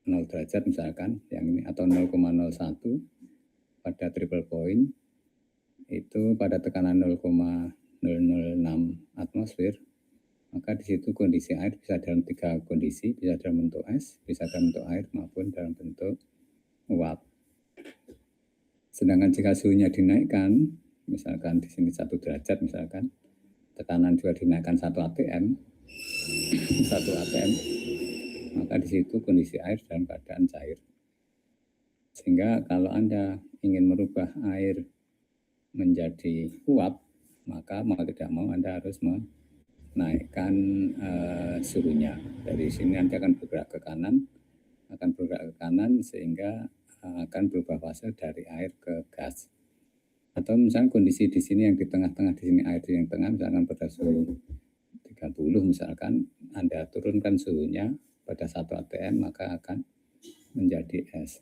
0 derajat misalkan, yang ini atau 0,01 pada triple point itu pada tekanan 0,006 atmosfer, maka di situ kondisi air bisa dalam 3 kondisi, bisa dalam bentuk es, bisa dalam bentuk air maupun dalam bentuk uap. Sedangkan jika suhunya dinaikkan, misalkan di sini 1 derajat misalkan, tekanan juga dinaikkan 1 atm, 1 atm, maka di situ kondisi air dalam keadaan cair. Sehingga kalau Anda ingin merubah air menjadi uap, maka mau tidak mau Anda harus menaikkan suhunya. Dari sini nanti akan bergerak ke kanan, sehingga akan berubah fase dari air ke gas. Atau misalnya kondisi di sini yang di tengah-tengah, di sini air yang tengah, misalkan pada suhu 30 misalkan, Anda turunkan suhunya pada 1 atm, maka akan menjadi es.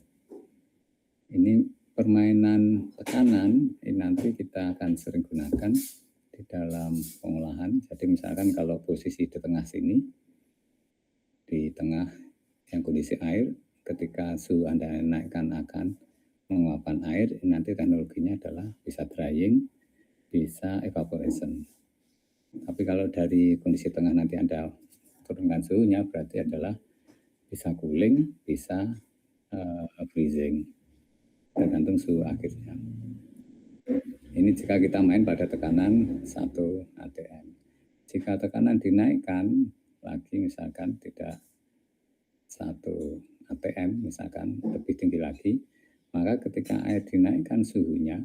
Ini permainan tekanan, ini nanti kita akan sering gunakan di dalam pengolahan. Jadi misalkan kalau posisi di tengah sini, di tengah yang kondisi air, ketika suhu Anda naikkan akan menguapkan air, nanti teknologinya adalah bisa drying, bisa evaporation. Tapi kalau dari kondisi tengah nanti Anda turunkan suhunya, berarti adalah bisa cooling, bisa freezing, tergantung suhu akhirnya. Ini jika kita main pada tekanan 1 atm. Jika tekanan dinaikkan lagi, misalkan tidak 1 atm, misalkan lebih tinggi lagi, maka ketika air dinaikkan suhunya,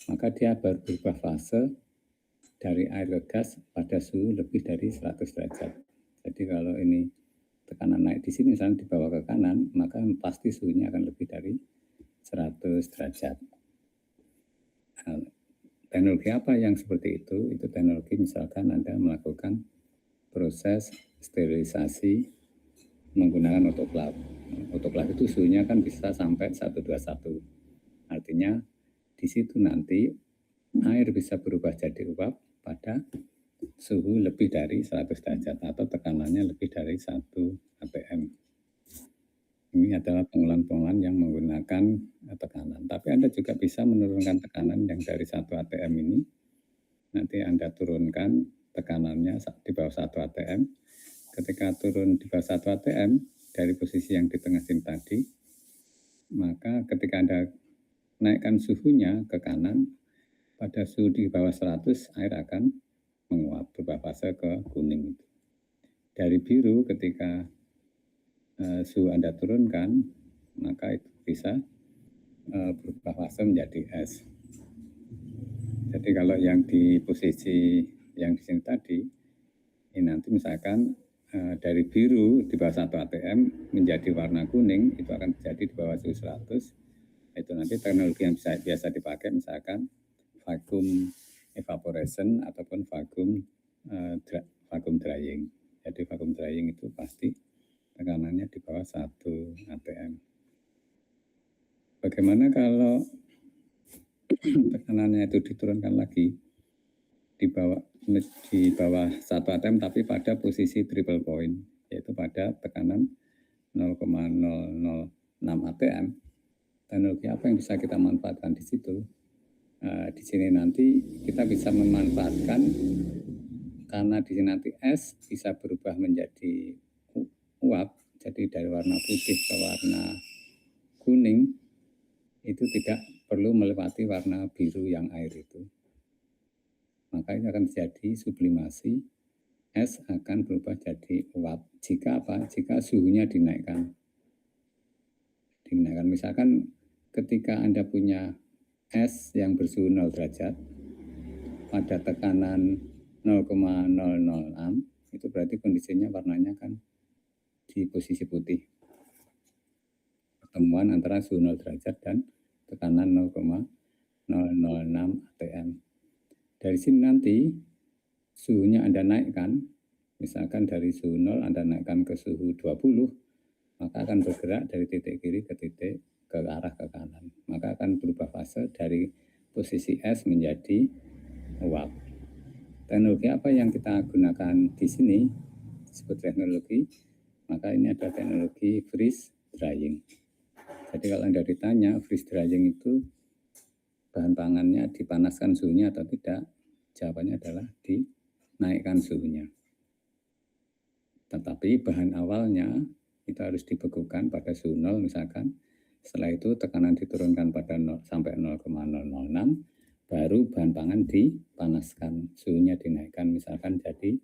maka dia berubah fase dari air ke gas pada suhu lebih dari 100 derajat. Jadi kalau ini tekanan naik di sini, misalnya dibawa ke kanan, maka pasti suhunya akan lebih dari 100 derajat. Nah, teknologi apa yang seperti itu? Itu teknologi misalkan Anda melakukan proses sterilisasi menggunakan autoclave. Autoclave itu suhunya kan bisa sampai 121. Artinya di situ nanti air bisa berubah jadi uap pada suhu lebih dari 100 derajat atau tekanannya lebih dari 1 atm. Ini adalah pengolahan-pengolahan yang menggunakan tekanan. Tapi Anda juga bisa menurunkan tekanan yang dari 1 atm ini. Nanti Anda turunkan tekanannya di bawah 1 atm. Ketika turun di bawah 1 atm dari posisi yang di tengah sini tadi, maka ketika Anda naikkan suhunya ke kanan, pada suhu di bawah 100 air akan menguap, berubah fase ke kuning. Dari biru ketika suhu Anda turunkan, maka itu bisa berubah fase menjadi es. Jadi kalau yang di posisi yang di sini tadi, ini nanti misalkan dari biru di bawah 1 atm menjadi warna kuning, itu akan terjadi di bawah suhu 100. Itu nanti teknologi yang biasa dipakai misalkan vacuum evaporation ataupun vacuum drying. Jadi vacuum drying itu pasti tekanannya di bawah 1 atm. Bagaimana kalau tekanannya itu diturunkan lagi di bawah 1 atm tapi pada posisi triple point, yaitu pada tekanan 0,006 atm. Teknologi apa yang bisa kita manfaatkan di situ? Di sini nanti kita bisa memanfaatkan, karena di sini nanti es bisa berubah menjadi uap, jadi dari warna putih ke warna kuning, itu tidak perlu melewati warna biru yang air itu. Maka ini akan terjadi sublimasi, es akan berubah jadi uap. Jika apa? Jika suhunya dinaikkan. Misalkan ketika Anda punya es yang bersuhu 0 derajat pada tekanan 0,006, itu berarti kondisinya warnanya kan di posisi putih. Pertemuan antara suhu 0 derajat dan tekanan 0,006 atm. Dari sini nanti suhunya Anda naikkan, misalkan dari suhu 0 Anda naikkan ke suhu 20, maka akan bergerak dari titik kiri ke titik ke arah ke kanan. Maka akan berubah fase dari posisi es menjadi uap. Teknologi apa yang kita gunakan di sini disebut teknologi maka ini ada teknologi freeze drying. Jadi kalau Anda ditanya freeze drying itu bahan pangannya dipanaskan suhunya atau tidak, jawabannya adalah dinaikkan suhunya. Tetapi bahan awalnya itu harus dibekukan pada suhu 0 misalkan. Setelah itu tekanan diturunkan pada 0 sampai 0,006, baru bahan pangan dipanaskan, suhunya dinaikkan misalkan jadi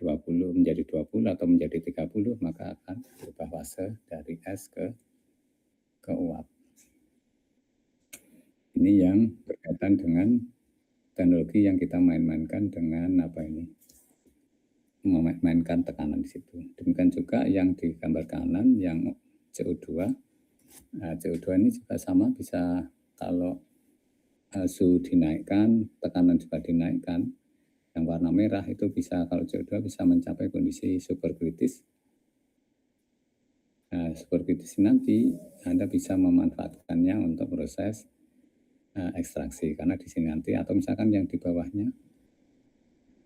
20 menjadi 20 atau menjadi 30, maka akan berubah fase dari es ke uap. Ini yang berkaitan dengan teknologi yang kita main-mainkan dengan apa ini? Memainkan tekanan di situ. Demikian juga yang di gambar kanan yang CO2. Nah, CO2 ini juga sama, bisa kalau suhu dinaikkan, tekanan juga dinaikkan. Yang warna merah itu bisa, kalau CO2 bisa mencapai kondisi superkritis. Nah, superkritis nanti Anda bisa memanfaatkannya untuk proses ekstraksi, karena di sini nanti, atau misalkan yang di bawahnya,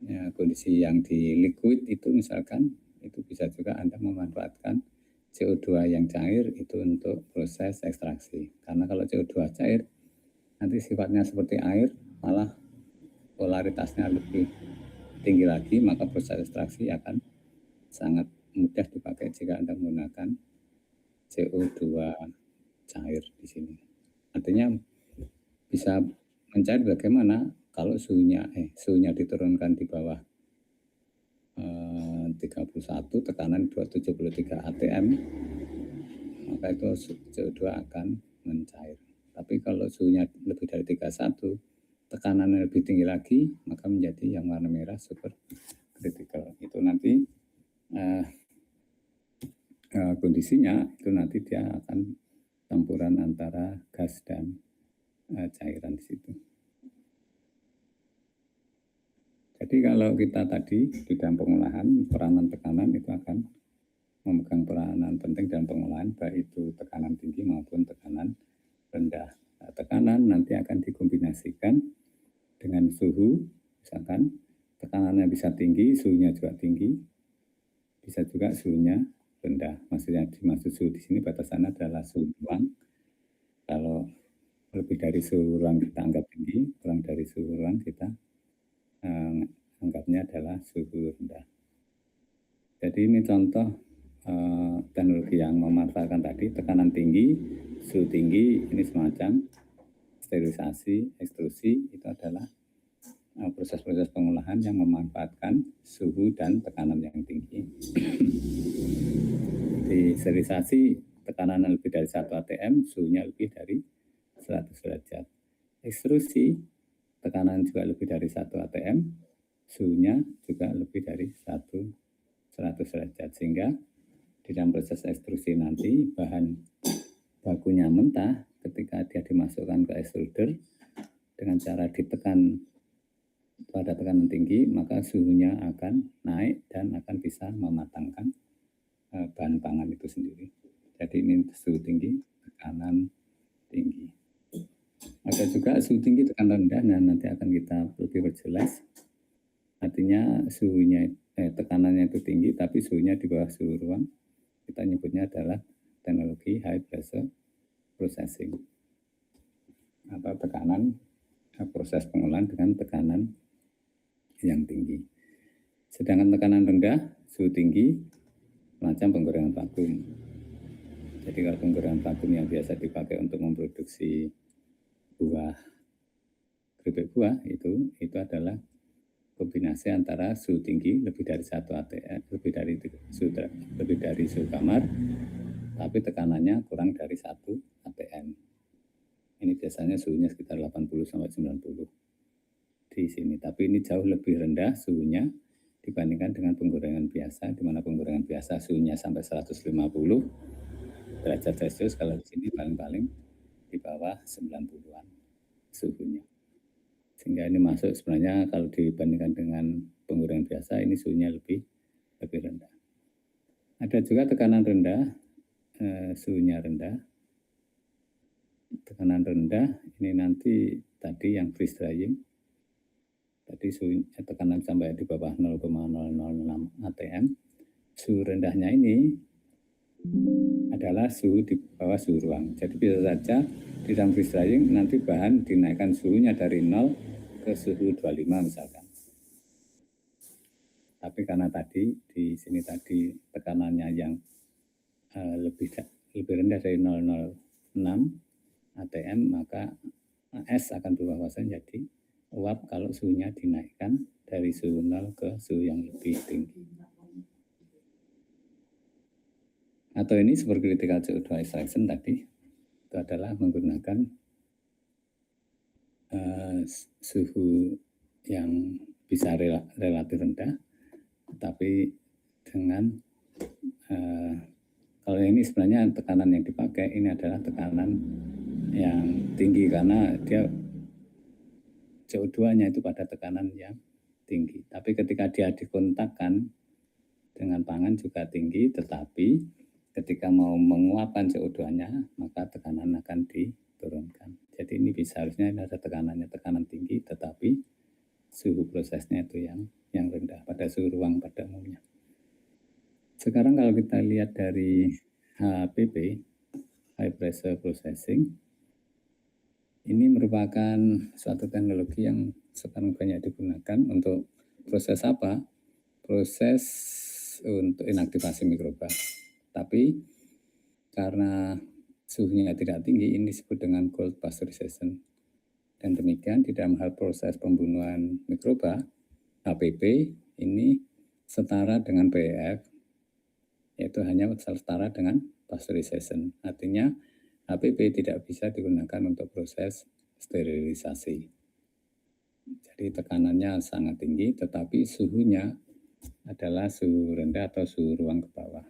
ya, kondisi yang di liquid itu misalkan, itu bisa juga Anda memanfaatkan CO2 yang cair itu untuk proses ekstraksi. Karena kalau CO2 cair, nanti sifatnya seperti air, malah polaritasnya lebih tinggi lagi, maka proses ekstraksi akan sangat mudah dipakai jika Anda menggunakan CO2 cair di sini. Artinya bisa mencari bagaimana kalau suhunya diturunkan di bawah 31, tekanan 273 atm, maka itu CO2 akan mencair. Tapi kalau suhunya lebih dari 31, tekanannya lebih tinggi lagi, maka menjadi yang warna merah super critical. Itu nanti kondisinya itu nanti dia akan campuran antara gas dan cairan di situ. Jadi kalau kita tadi di dalam pengolahan, peranan tekanan itu akan memegang peranan penting dalam pengolahan, baik itu tekanan tinggi maupun tekanan rendah. Nah, tekanan nanti akan dikombinasikan dengan suhu, misalkan tekanannya bisa tinggi, suhunya juga tinggi, bisa juga suhunya rendah. Maksudnya dimaksud suhu di sini batasannya adalah suhu ruang. Kalau lebih dari suhu ruang kita anggap tinggi, kurang dari suhu ruang kita anggapnya adalah suhu rendah. Jadi ini contoh teknologi yang memanfaatkan tadi, tekanan tinggi, suhu tinggi, ini semacam sterilisasi, ekstrusi, itu adalah proses-proses pengolahan yang memanfaatkan suhu dan tekanan yang tinggi. Di sterilisasi, tekanan lebih dari 1 atm, suhunya lebih dari 100 derajat. Ekstrusi, tekanan juga lebih dari 1 atm, suhunya juga lebih dari 100 derajat. Sehingga di dalam proses ekstrusi nanti bahan bakunya mentah, ketika dia dimasukkan ke extruder dengan cara ditekan pada tekanan tinggi, maka suhunya akan naik dan akan bisa mematangkan bahan pangan itu sendiri. Jadi ini suhu tinggi, tekanan tinggi. Ada juga suhu tinggi, tekanan rendah. Nah, nanti akan kita lebih perjelas. Artinya suhunya, tekanannya itu tinggi, tapi suhunya di bawah suhu ruang. Kita nyebutnya adalah teknologi high pressure processing. Atau tekanan, proses pengolahan dengan tekanan yang tinggi. Sedangkan tekanan rendah, suhu tinggi, macam penggorengan vakum. Jadi kalau penggorengan vakum yang biasa dipakai untuk memproduksi buah, keripik buah, itu adalah kombinasi antara suhu tinggi lebih dari 1 atm, lebih dari suhu kamar, tapi tekanannya kurang dari 1 atm. Ini biasanya suhunya sekitar 80 sampai 90 di sini, tapi ini jauh lebih rendah suhunya dibandingkan dengan penggorengan biasa, di mana penggorengan biasa suhunya sampai 150 derajat Celcius, kalau di sini paling-paling di bawah 90-an suhunya. Sehingga ini masuk sebenarnya kalau dibandingkan dengan penggorengan biasa, ini suhunya lebih rendah. Ada juga tekanan rendah, suhunya rendah. Tekanan rendah ini nanti tadi yang freeze drying, tadi suhunya tekanan sampai di bawah 0,006 atm. suhu rendahnya ini adalah suhu di bawah suhu ruang. Jadi bisa saja di dalam freeze drying nanti bahan dinaikkan suhunya dari 0 ke suhu 25 misalkan. Tapi karena tadi di sini tadi tekanannya yang lebih rendah dari 006 atm, maka es akan berubah fase menjadi uap kalau suhunya dinaikkan dari suhu 0 ke suhu yang lebih tinggi. Atau ini supercritical CO2 extraction tadi, itu adalah menggunakan suhu yang bisa relatif rendah, tapi dengan kalau ini sebenarnya tekanan yang dipakai ini adalah tekanan yang tinggi karena dia CO2-nya itu pada tekanan yang tinggi. Tapi ketika dia dikontakkan dengan pangan juga tinggi, tetapi ketika mau menguapkan CO2-nya, maka tekanan akan diturunkan. Jadi ini bisa harusnya ada tekanannya, tekanan tinggi, tetapi suhu prosesnya itu yang rendah pada suhu ruang pada umumnya. Sekarang kalau kita lihat dari HPP, High Pressure Processing, ini merupakan suatu teknologi yang sekarang banyak digunakan untuk proses apa? Proses untuk inaktivasi mikroba. Tapi karena suhunya tidak tinggi, ini disebut dengan cold pasteurization. Dan demikian di dalam hal proses pembunuhan mikroba, HPP ini setara dengan PEF, yaitu hanya setara dengan pasteurization. Artinya HPP tidak bisa digunakan untuk proses sterilisasi. Jadi tekanannya sangat tinggi, tetapi suhunya adalah suhu rendah atau suhu ruang ke bawah.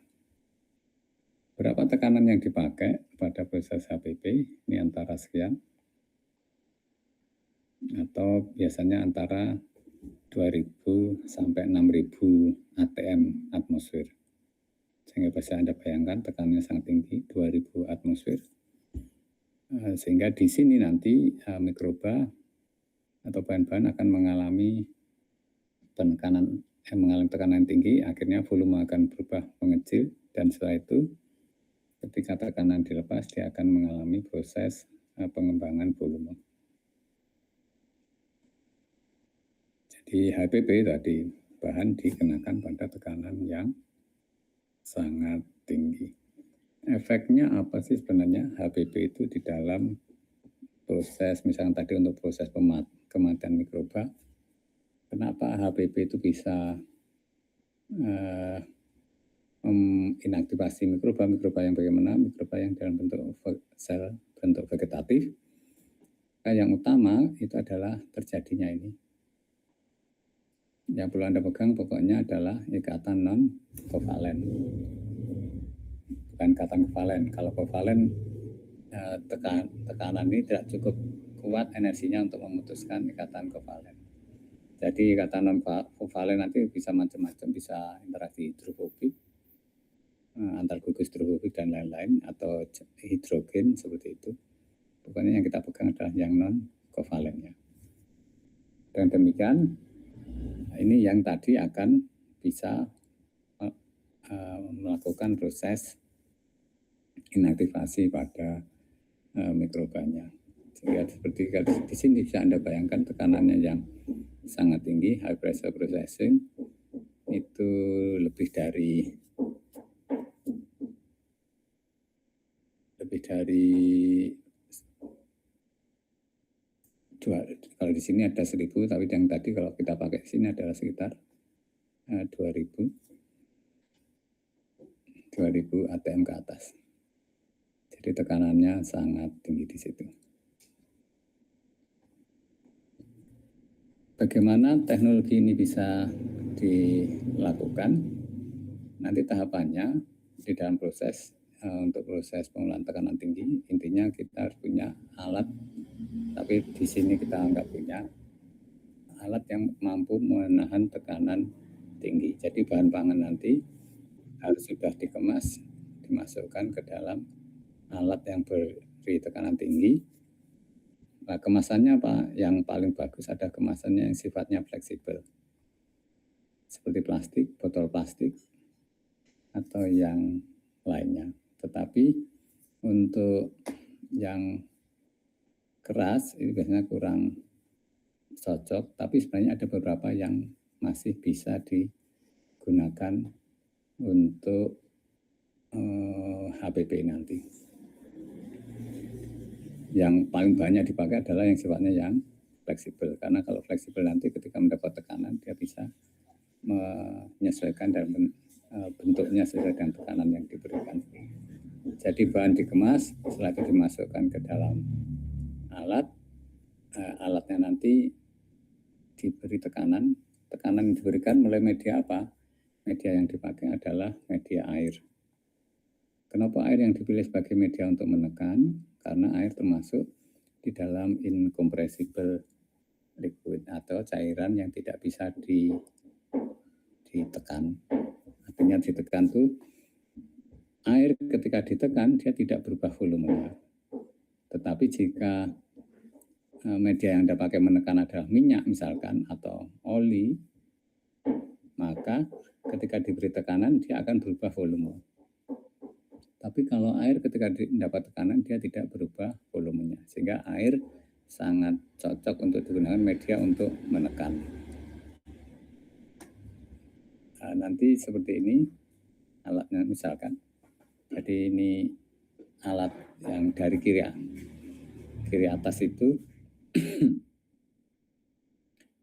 Berapa tekanan yang dipakai pada proses HPP? Ini antara sekian, atau biasanya antara 2000 sampai 6000 atm atmosfer. Sehingga bisa Anda bayangkan tekanannya sangat tinggi, 2000 atmosfer. Sehingga di sini nanti mikroba atau bahan-bahan akan mengalami tekanan tinggi, akhirnya volume akan berubah mengecil, dan setelah itu ketika tekanan dilepas, dia akan mengalami proses pengembangan volume. Jadi HPP tadi bahan dikenakan pada tekanan yang sangat tinggi. Efeknya apa sih sebenarnya HPP itu di dalam proses, misalnya tadi untuk proses kematian mikroba, kenapa HPP itu bisa inaktivasi mikroba yang bagaimana? Mikroba yang dalam bentuk sel bentuk vegetatif. Yang utama itu adalah terjadinya ini. Yang perlu Anda pegang pokoknya adalah ikatan non-kovalen. Bukan ikatan kovalen. Kalau kovalen, tekanan ini tidak cukup kuat energinya untuk memutuskan ikatan kovalen. Jadi ikatan non-kovalen nanti bisa macam-macam, bisa interaksi hidrofobik, antar gugus hidrofobik dan lain-lain, atau hidrogen seperti itu. Pokoknya yang kita pegang adalah yang non-kovalennya. Dan demikian, ini yang tadi akan bisa melakukan proses inaktivasi pada mikrobanya. Sehingga seperti di sini bisa Anda bayangkan tekanannya yang sangat tinggi, high pressure processing, itu lebih dari kalau di sini ada 1000, tapi yang tadi kalau kita pakai di sini adalah sekitar 2000 atm ke atas. Jadi tekanannya sangat tinggi di situ. Bagaimana teknologi ini bisa dilakukan? Nanti tahapannya di dalam proses untuk proses pengolahan tekanan tinggi, intinya kita harus punya alat, tapi di sini kita nggak punya alat yang mampu menahan tekanan tinggi. Jadi bahan pangan nanti harus sudah dikemas, dimasukkan ke dalam alat yang beri tekanan tinggi. Nah, kemasannya apa? Yang paling bagus ada kemasannya yang sifatnya fleksibel, seperti plastik, botol plastik, atau yang lainnya. Tetapi untuk yang keras ini biasanya kurang cocok, tapi sebenarnya ada beberapa yang masih bisa digunakan untuk HPP nanti. Yang paling banyak dipakai adalah yang sifatnya yang fleksibel, karena kalau fleksibel nanti ketika mendapat tekanan dia bisa menyesuaikan dan bentuknya sesuai dengan tekanan yang diberikan. Jadi bahan dikemas, setelah itu dimasukkan ke dalam alat, alatnya nanti diberi tekanan yang diberikan mulai media apa? Media yang dipakai adalah media air. Kenapa air yang dipilih sebagai media untuk menekan? Karena air termasuk di dalam incompressible liquid atau cairan yang tidak bisa ditekan. Artinya ditekan tuh air ketika ditekan dia tidak berubah volumenya. Tetapi jika media yang Anda pakai menekan adalah minyak misalkan atau oli, maka ketika diberi tekanan dia akan berubah volume. Tapi kalau air ketika mendapat tekanan dia tidak berubah volumenya, sehingga air sangat cocok untuk digunakan media untuk menekan. Nah, nanti seperti ini alatnya misalkan. Jadi ini alat yang dari kiri atas itu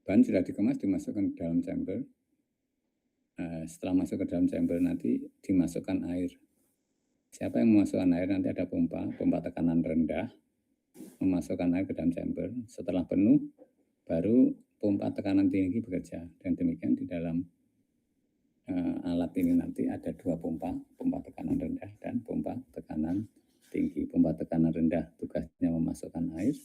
bahan sudah dikemas, dimasukkan ke dalam chamber. Setelah masuk ke dalam chamber nanti dimasukkan air. Siapa yang memasukkan air? Nanti ada pompa tekanan rendah memasukkan air ke dalam chamber. Setelah penuh baru pompa tekanan tinggi bekerja. Dan demikian di dalam alat ini nanti ada dua pompa tekanan rendah dan pompa tekanan tinggi. Pompa tekanan rendah tugasnya memasukkan air.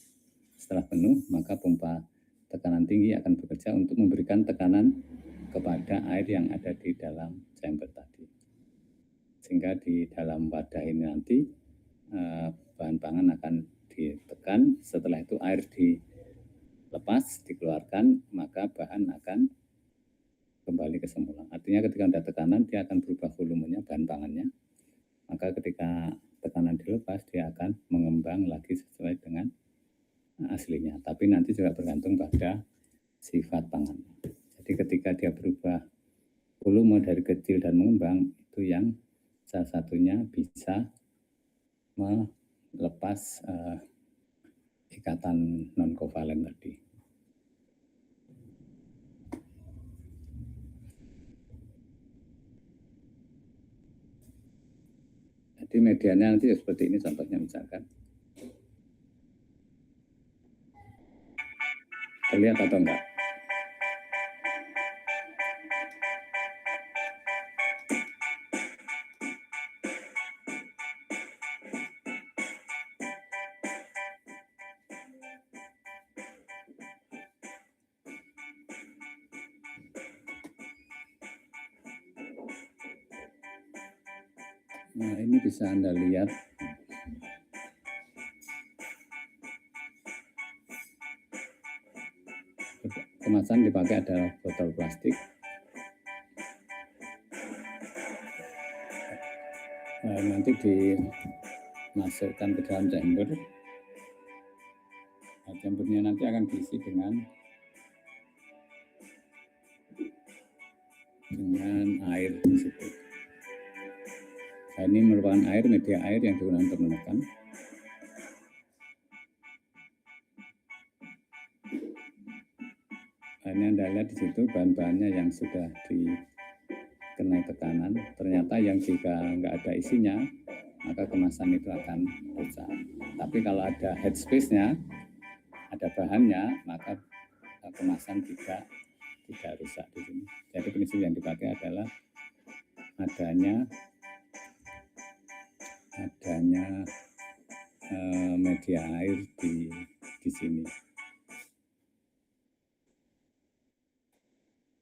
Setelah penuh maka pompa tekanan tinggi akan bekerja untuk memberikan tekanan kepada air yang ada di dalam chamber tadi. Sehingga di dalam wadah ini nanti bahan pangan akan ditekan, setelah itu air dilepas, dikeluarkan, maka bahan akan kembali ke semula. Artinya ketika ada tekanan dia akan berubah volumenya bahan pangannya, maka ketika tekanan dilepas dia akan mengembang lagi sesuai dengan aslinya. Tapi nanti juga bergantung pada sifat pangan. Jadi ketika dia berubah volume dari kecil dan mengembang, itu yang salah satunya bisa melepas ikatan non-kovalen tadi. Jadi medianya nanti seperti ini contohnya misalkan. Terlihat atau enggak? Nah, ini bisa Anda lihat kemasan dipakai adalah botol plastik. Nah, nanti dimasukkan ke dalam chamber. Nah, chambernya nanti akan diisi dengan air di situ. Nah, ini merupakan media air yang digunakan untuk menekan. Nah, ini Anda lihat di situ bahan-bahannya yang sudah dikenai tekanan. Ternyata yang jika nggak ada isinya, maka kemasan itu akan rusak. Tapi kalau ada headspace-nya, ada bahannya, maka kemasan tidak rusak di sini. Jadi prinsip yang dipakai adalah adanya media air di sini.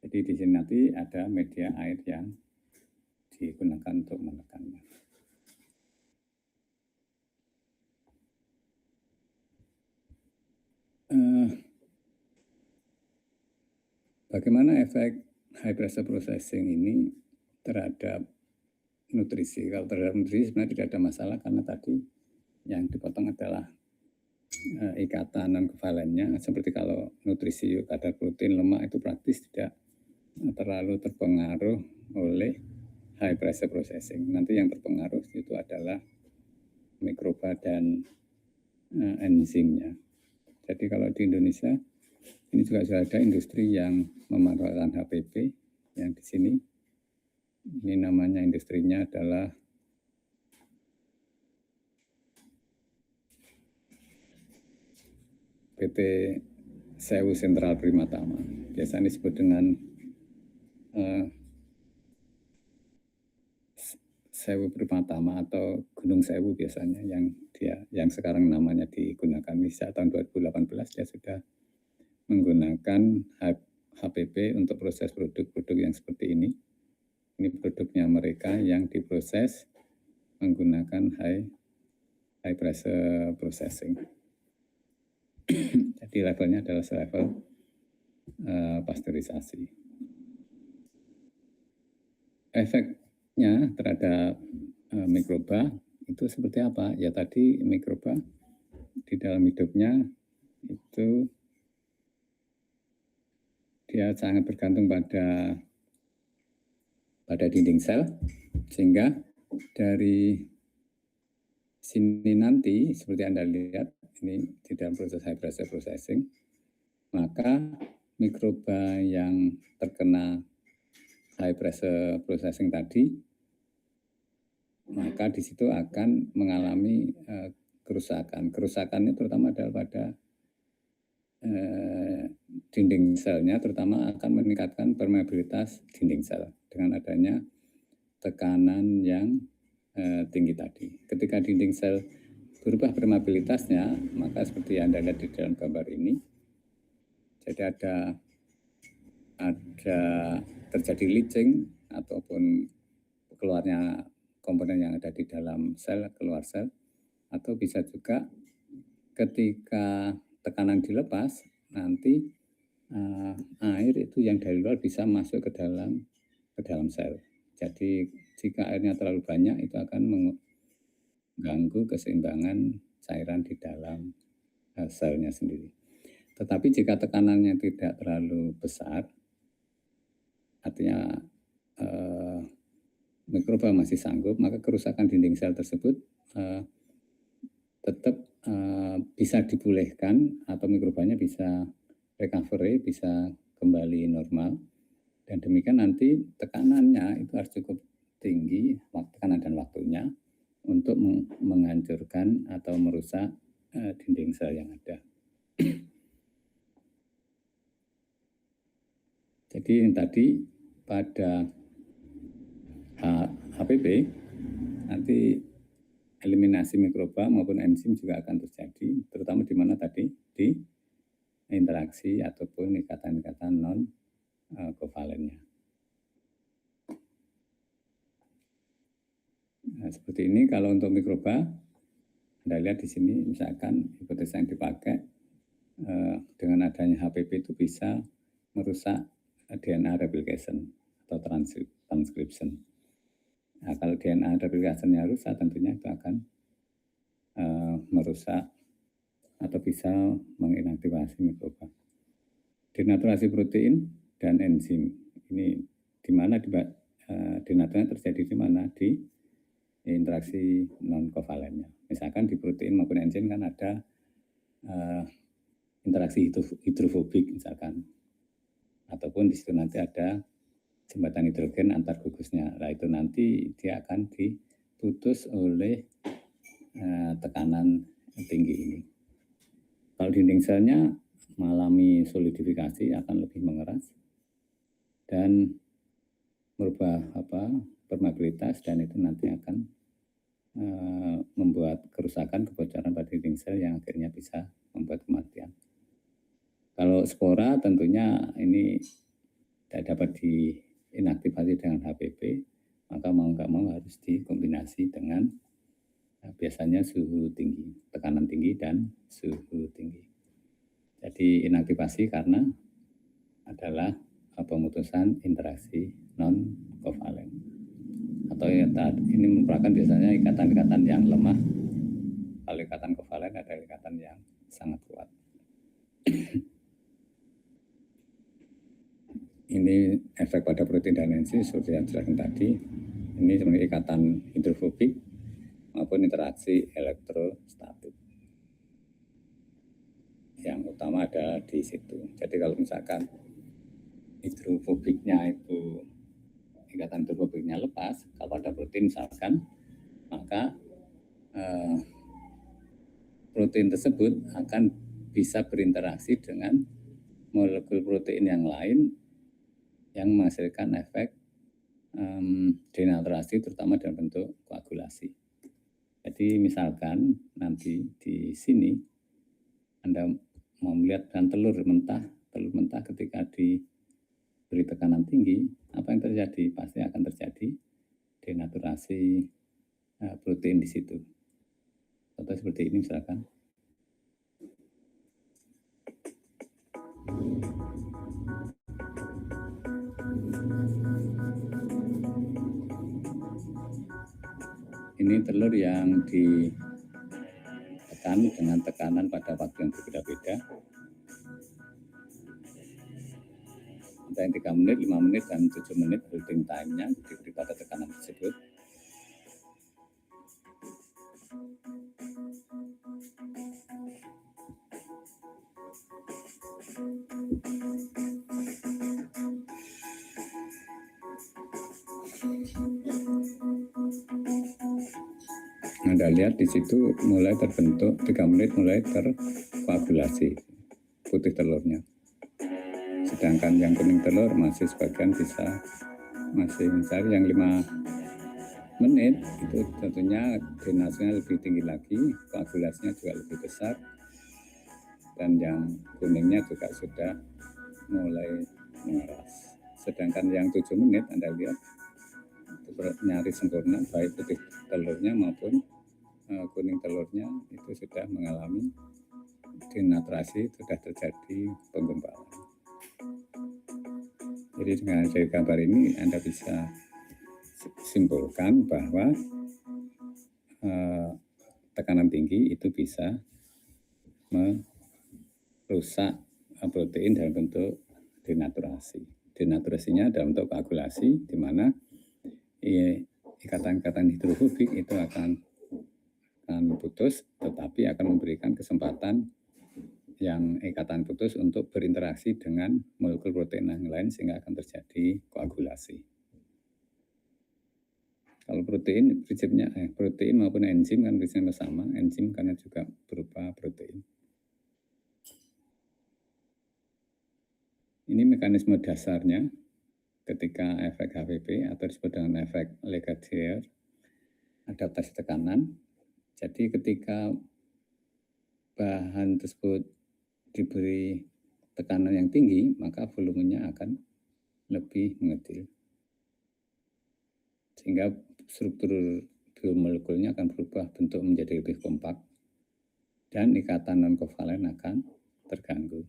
Jadi di sini nanti ada media air yang digunakan untuk menekannya. Bagaimana efek high pressure processing ini terhadap nutrisi. Kalau terhadap nutrisi sebenarnya tidak ada masalah karena tadi yang dipotong adalah ikatan non kovalennya. Seperti kalau nutrisi kadar protein, lemak itu praktis tidak terlalu terpengaruh oleh high pressure processing. Nanti yang terpengaruh itu adalah mikroba dan enzimnya. Jadi kalau di Indonesia ini juga sudah ada industri yang memanfaatkan HPP yang di sini. Ini namanya industrinya adalah PT Sewu Sentral Primatama. Biasanya disebut dengan Sewu Primatama atau Gunung Sewu biasanya yang sekarang namanya digunakan. Sejak tahun 2018 dia sudah menggunakan HPP untuk proses produk-produk yang seperti ini. Ini produknya mereka yang diproses menggunakan high pressure processing. Jadi levelnya adalah selevel pasteurisasi. Efeknya terhadap mikroba itu seperti apa? Ya tadi mikroba di dalam hidupnya itu dia sangat bergantung pada dinding sel, sehingga dari sini nanti seperti Anda lihat ini di dalam proses high pressure processing, maka mikroba yang terkena high pressure processing tadi, maka di situ akan mengalami kerusakan. Kerusakannya terutama adalah pada dinding selnya, terutama akan meningkatkan permeabilitas dinding sel dengan adanya tekanan yang tinggi tadi. Ketika dinding sel berubah permeabilitasnya, maka seperti yang Anda lihat di dalam gambar ini, jadi ada terjadi leaching ataupun keluarnya komponen yang ada di dalam sel keluar sel, atau bisa juga ketika tekanan dilepas nanti air itu yang dari luar bisa masuk ke dalam sel. Jadi jika airnya terlalu banyak itu akan mengganggu keseimbangan cairan di dalam selnya sendiri. Tetapi jika tekanannya tidak terlalu besar, artinya mikroba masih sanggup, maka kerusakan dinding sel tersebut tetap bisa dipulihkan atau mikrobanya bisa recovery, bisa kembali normal, dan demikian nanti tekanannya itu harus cukup tinggi, tekanan dan waktunya untuk menghancurkan atau merusak dinding sel yang ada. Jadi tadi pada HPP nanti eliminasi mikroba maupun enzim juga akan terjadi, terutama di mana tadi di interaksi ataupun ikatan-ikatan non kovalennya. Nah, seperti ini kalau untuk mikroba, Anda lihat di sini misalkan hipotesa yang dipakai dengan adanya HPP itu bisa merusak DNA replication atau transcription. Nah, kalau DNA replication-nya rusak, tentunya itu akan merusak atau bisa menginaktivasi mikroba. Denaturasi protein dan enzim ini di mana denaturasi terjadi di mana di interaksi non kovalennya. Misalkan di protein maupun enzim kan ada interaksi hidrofobik misalkan, ataupun di situ nanti ada jembatan hidrogen antar gugusnya. Nah itu nanti dia akan diputus oleh tekanan tinggi ini. Kalau dinding selnya mengalami solidifikasi akan lebih mengeras dan merubah permeabilitas, dan itu nanti akan membuat kerusakan, kebocoran pada dinding sel yang akhirnya bisa membuat kematian. Kalau spora tentunya ini tidak dapat diinaktivasi dengan HPP, maka mau nggak mau harus dikombinasi dengan biasanya suhu tinggi, tekanan tinggi dan suhu tinggi. Jadi inaktivasi karena adalah pemutusan interaksi non kovalen atau ya, ini merupakan biasanya ikatan-ikatan yang lemah. Kalau ikatan kovalen ada ikatan yang sangat kuat. Ini efek pada protein dan enzim seperti yang dijelaskan tadi. Ini sebenarnya ikatan hidrofobik maupun interaksi elektrostatik. Yang utama ada di situ. Jadi kalau misalkan hidrofobiknya itu, ikatan hidrofobiknya lepas, kalau ada protein misalkan, maka protein tersebut akan bisa berinteraksi dengan molekul protein yang lain yang menghasilkan efek denaturasi, terutama dalam bentuk koagulasi. Jadi misalkan nanti di sini Anda mau melihat dan telur mentah ketika diberi tekanan tinggi, apa yang terjadi? Pasti akan terjadi denaturasi protein di situ. Atau seperti ini misalkan. Ini telur yang ditekan dengan tekanan pada waktu yang berbeda-beda. Ada yang 3 menit, 5 menit, dan 7 menit holding time-nya diberi pada tekanan tersebut. Anda lihat di situ mulai terbentuk 3 menit mulai terkoagulasi putih telurnya. Sedangkan yang kuning telur masih sebagian masih mencari. Yang 5 menit itu tentunya denasinya lebih tinggi lagi, koagulasinya juga lebih besar, dan yang kuningnya juga sudah mulai mengeras. Sedangkan yang 7 menit Anda lihat itu nyaris sempurna, baik putih telurnya maupun kuning telurnya itu sudah mengalami denaturasi, sudah terjadi penggumpalan. Jadi dengan dari gambar ini Anda bisa simpulkan bahwa tekanan tinggi itu bisa merusak protein dalam bentuk denaturasi. Denaturasinya dalam bentuk koagulasi, di mana ikatan-ikatan hidrofobik itu akan putus, tetapi akan memberikan kesempatan yang ikatan putus untuk berinteraksi dengan molekul protein yang lain sehingga akan terjadi koagulasi. Kalau protein prinsipnya protein maupun enzim kan prinsipnya sama, enzim karena juga berupa protein. Ini mekanisme dasarnya ketika efek HPP atau disebut dengan efek Legadier, adaptasi tekanan. Jadi ketika bahan tersebut diberi tekanan yang tinggi, maka volumenya akan lebih mengecil. Sehingga struktur biomolekulnya akan berubah bentuk menjadi lebih kompak dan ikatan non-kovalen akan terganggu.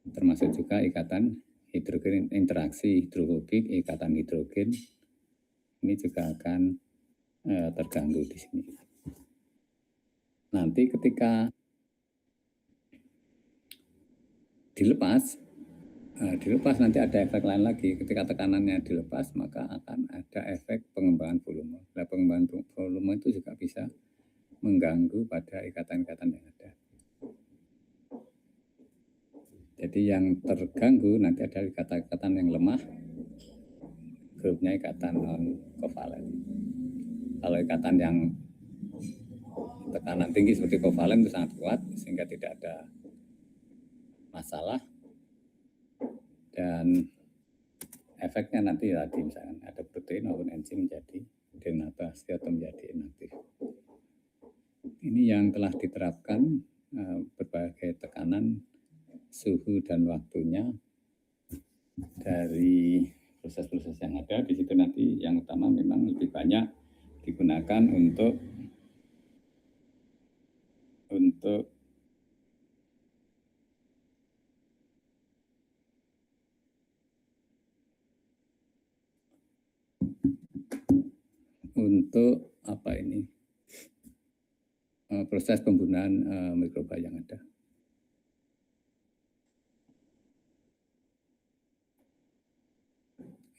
Termasuk juga ikatan hidrogen, interaksi hidrofobik, ikatan hidrogen ini juga akan terganggu di sini. Nanti ketika dilepas nanti ada efek lain lagi. Ketika tekanannya dilepas maka akan ada efek pengembangan volume. Nah, pengembangan volume itu juga bisa mengganggu pada ikatan-ikatan yang ada. Jadi yang terganggu nanti ada ikatan-ikatan yang lemah, grupnya ikatan non-kovalen. Kalau ikatan yang tekanan tinggi seperti kovalen itu sangat kuat sehingga tidak ada masalah, dan efeknya nanti tadi misalkan ada protein maupun enzim menjadi denaturasi atau menjadi inaktif. Ini yang telah diterapkan berbagai tekanan, suhu dan waktunya dari proses-proses yang ada di situ. Nanti yang utama memang lebih banyak digunakan untuk untuk proses pembunuhan mikroba yang ada.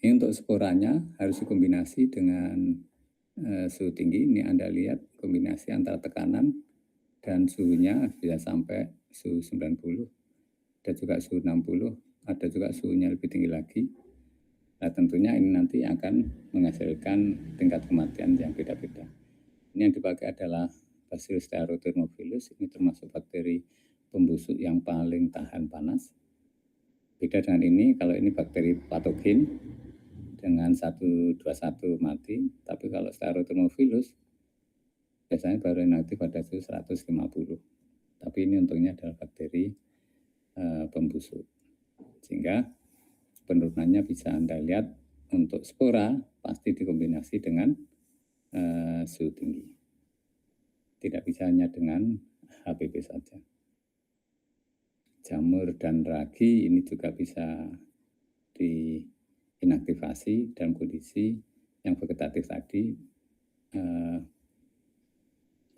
Ini untuk sporanya harus dikombinasi dengan suhu tinggi. Ini Anda lihat kombinasi antara tekanan dan suhunya bisa sampai suhu 90, ada juga suhu 60, ada juga suhunya lebih tinggi lagi. Nah tentunya ini nanti akan menghasilkan tingkat kematian yang beda-beda. Ini yang dipakai adalah Bacillus stearothermophilus, ini termasuk bakteri pembusuk yang paling tahan panas. Beda dengan ini, kalau ini bakteri patogen dengan 121 mati, tapi kalau stearothermophilus biasanya baru inaktif pada suhu 150. Tapi ini untungnya adalah bakteri pembusuk. Sehingga penurunannya bisa Anda lihat untuk spora pasti dikombinasi dengan suhu tinggi. Tidak bisa hanya dengan HPP saja. Jamur dan ragi ini juga bisa diinaktivasi dalam kondisi yang vegetatif tadi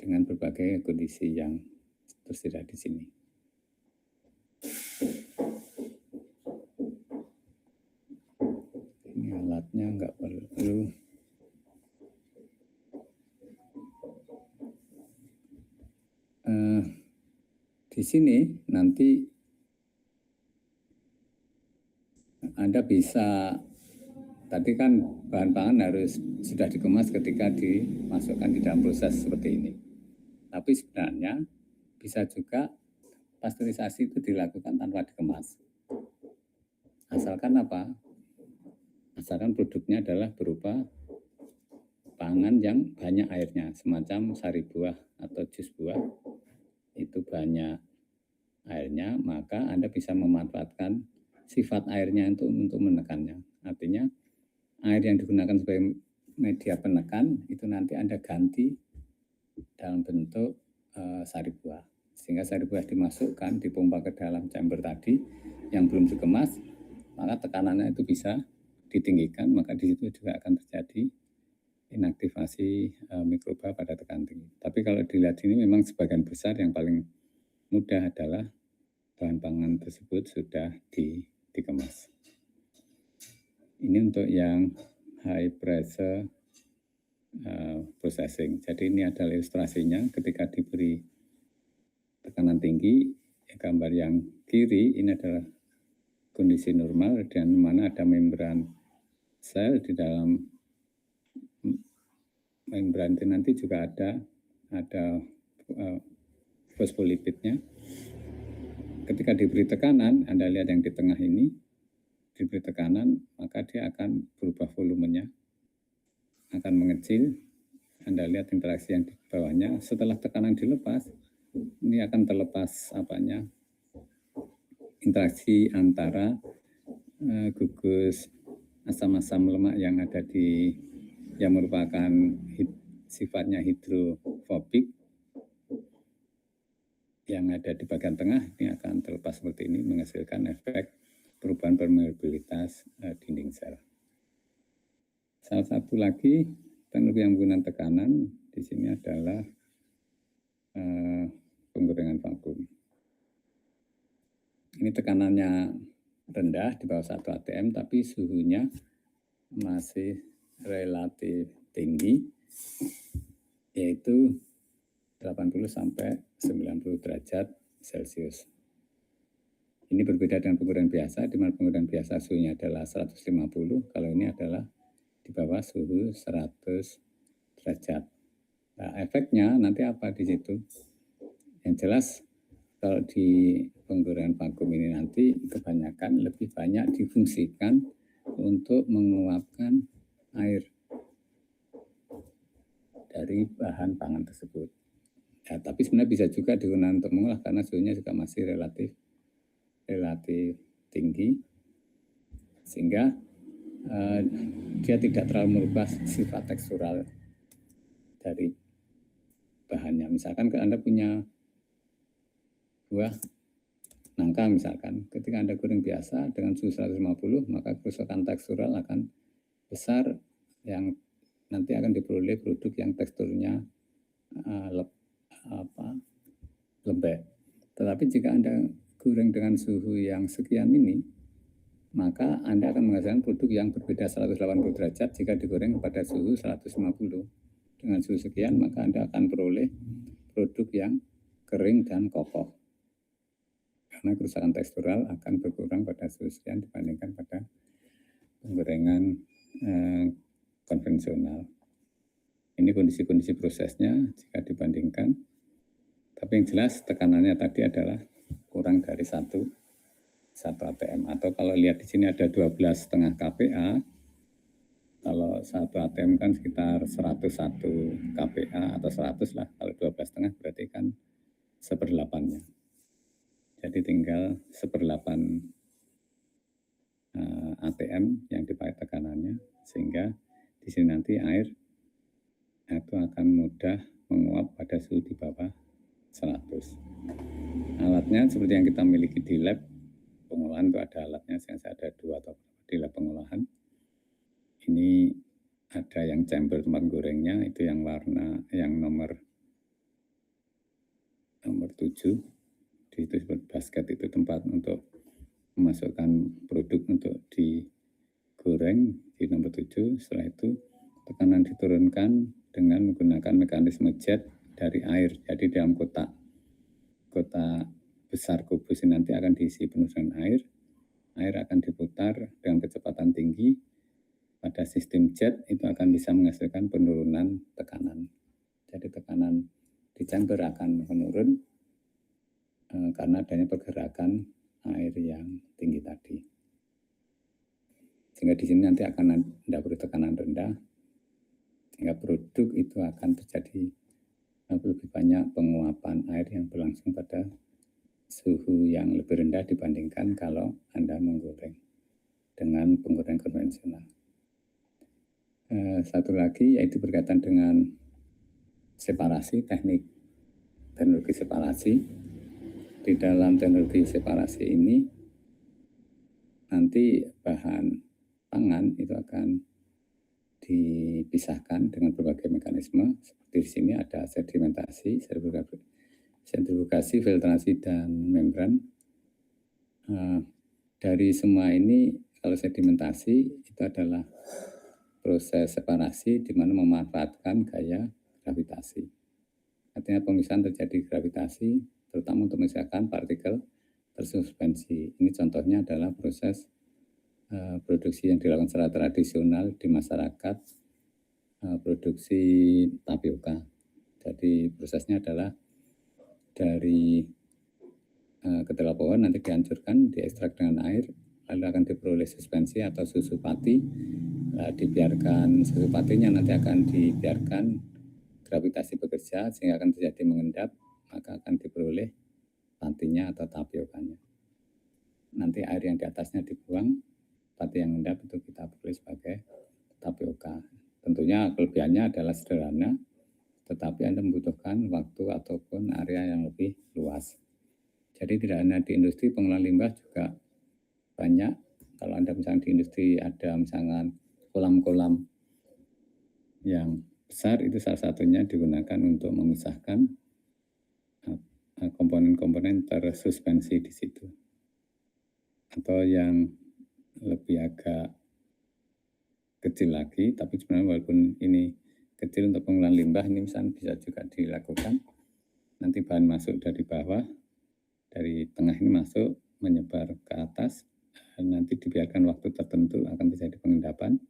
dengan berbagai kondisi yang tersedia di sini. Ini alatnya nggak perlu. Di sini nanti Anda bisa, tadi kan bahan pangan harus sudah dikemas ketika dimasukkan di dalam proses seperti ini. Tapi sebenarnya bisa juga pasteurisasi itu dilakukan tanpa dikemas. Asalkan apa? Asalkan produknya adalah berupa pangan yang banyak airnya, semacam sari buah atau jus buah, itu banyak airnya, maka Anda bisa memanfaatkan sifat airnya untuk menekannya. Artinya air yang digunakan sebagai media penekan itu nanti Anda ganti dalam bentuk sari buah. Sehingga sari buah dimasukkan, dipompa ke dalam chamber tadi yang belum dikemas, maka tekanannya itu bisa ditinggikan, maka di situ juga akan terjadi inaktivasi mikroba pada tekanan tinggi. Tapi kalau dilihat ini memang sebagian besar yang paling mudah adalah bahan pangan tersebut sudah dikemas. Ini untuk yang high pressure processing. Jadi ini adalah ilustrasinya ketika diberi tekanan tinggi. Gambar yang kiri ini adalah kondisi normal dan mana ada membran sel di dalam membran itu nanti juga ada fosfolipidnya. Ketika diberi tekanan, Anda lihat yang di tengah ini, diberi tekanan, maka dia akan berubah volumenya, akan mengecil. Anda lihat interaksi yang di bawahnya. Setelah tekanan dilepas, ini akan terlepas interaksi antara gugus asam-asam lemak yang ada yang merupakan sifatnya hidrofobik yang ada di bagian tengah, ini akan terlepas seperti ini, menghasilkan efek perubahan permeabilitas dinding sel. Salah satu lagi teknologi yang menggunakan tekanan di sini adalah penggorengan vakum. Ini tekanannya rendah di bawah 1 atm, tapi suhunya masih relatif tinggi, yaitu 80 sampai 90 derajat Celcius. Ini berbeda dengan penggorengan biasa, di mana penggorengan biasa suhunya adalah 150, kalau ini adalah di bawah suhu 100 derajat. Nah, efeknya nanti apa di situ? Yang jelas kalau di penggorengan vakum ini nanti kebanyakan lebih banyak difungsikan untuk menguapkan air dari bahan pangan tersebut. Ya, tapi sebenarnya bisa juga digunakan untuk mengolah karena suhunya juga masih relatif tinggi, sehingga dia tidak terlalu merubah sifat tekstural dari bahannya. Misalkan Anda punya buah nangka misalkan, ketika Anda goreng biasa dengan suhu 150, maka kerusakan tekstural akan besar yang nanti akan diperoleh produk yang teksturnya lembek. Tetapi jika Anda goreng dengan suhu yang sekian ini, maka Anda akan menghasilkan produk yang berbeda 180 derajat jika digoreng pada suhu 150. Dengan suhu sekian, maka Anda akan peroleh produk yang kering dan kokoh. Karena kerusakan tekstural akan berkurang pada suhu sekian dibandingkan pada penggorengan konvensional. Ini kondisi-kondisi prosesnya jika dibandingkan. Tapi yang jelas tekanannya tadi adalah kurang dari 1 ATM. Atau kalau lihat di sini ada 12,5 kPa. Kalau 1 ATM kan sekitar 101 kPa atau 100 lah. Kalau 12,5 berarti kan 1/8-nya. Jadi tinggal 1/8 ATM yang dipakai tekanannya, sehingga di sini nanti air itu akan mudah menguap pada suhu di bawah 100. Alatnya seperti yang kita miliki di lab pengolahan, itu ada alatnya, yang saya ada 2 atau di lab pengolahan. Ini ada yang chamber tempat gorengnya, itu yang warna yang nomor 7. Di itu seperti basket, itu tempat untuk memasukkan produk untuk digoreng di nomor 7. Setelah itu tekanan diturunkan dengan menggunakan mekanisme jet dari air. Jadi dalam kotak besar kubus ini nanti akan diisi penuh dengan air. Air akan diputar dengan kecepatan tinggi. Pada sistem jet itu akan bisa menghasilkan penurunan tekanan. Jadi tekanan di chamber akan menurun karena adanya pergerakan air yang tinggi tadi. Sehingga di sini nanti akan tidak perlu tekanan rendah, sehingga produk itu akan terjadi lebih banyak penguapan air yang berlangsung pada suhu yang lebih rendah dibandingkan kalau Anda menggoreng dengan penggorengan konvensional. Satu lagi yaitu berkaitan dengan separasi, teknologi separasi. Di dalam teknologi separasi ini nanti bahan pangan itu akan dipisahkan dengan berbagai mekanisme. Seperti di sini ada sedimentasi, sentrifugasi, filtrasi, dan membran. Dari semua ini, kalau sedimentasi itu adalah proses separasi di mana memanfaatkan gaya gravitasi. Artinya pemisahan terjadi gravitasi, terutama untuk memisahkan partikel tersuspensi. Ini contohnya adalah proses produksi yang dilakukan secara tradisional di masyarakat, produksi tapioka. Jadi prosesnya adalah dari kedelai pohon nanti dihancurkan, diekstrak dengan air, lalu akan diperoleh suspensi atau susu pati. Dibiarkan susu patinya nanti akan dibiarkan gravitasi bekerja sehingga akan terjadi mengendap, maka akan diperoleh patinya atau tapiokanya. Nanti air yang di atasnya dibuang, pati yang mengendap itu kita peroleh sebagai tapioka. Tentunya kelebihannya adalah sederhana, tetapi Anda membutuhkan waktu ataupun area yang lebih luas. Jadi tidak hanya di industri, pengolahan limbah juga banyak. Kalau Anda misalnya di industri ada misalnya kolam-kolam yang besar, itu salah satunya digunakan untuk memisahkan komponen-komponen tersuspensi di situ. Atau yang lebih agak kecil lagi, tapi sebenarnya walaupun ini kecil untuk pengolahan limbah, ini misalnya bisa juga dilakukan. Nanti bahan masuk dari bawah, dari tengah ini masuk, menyebar ke atas, nanti dibiarkan waktu tertentu akan terjadi pengendapan.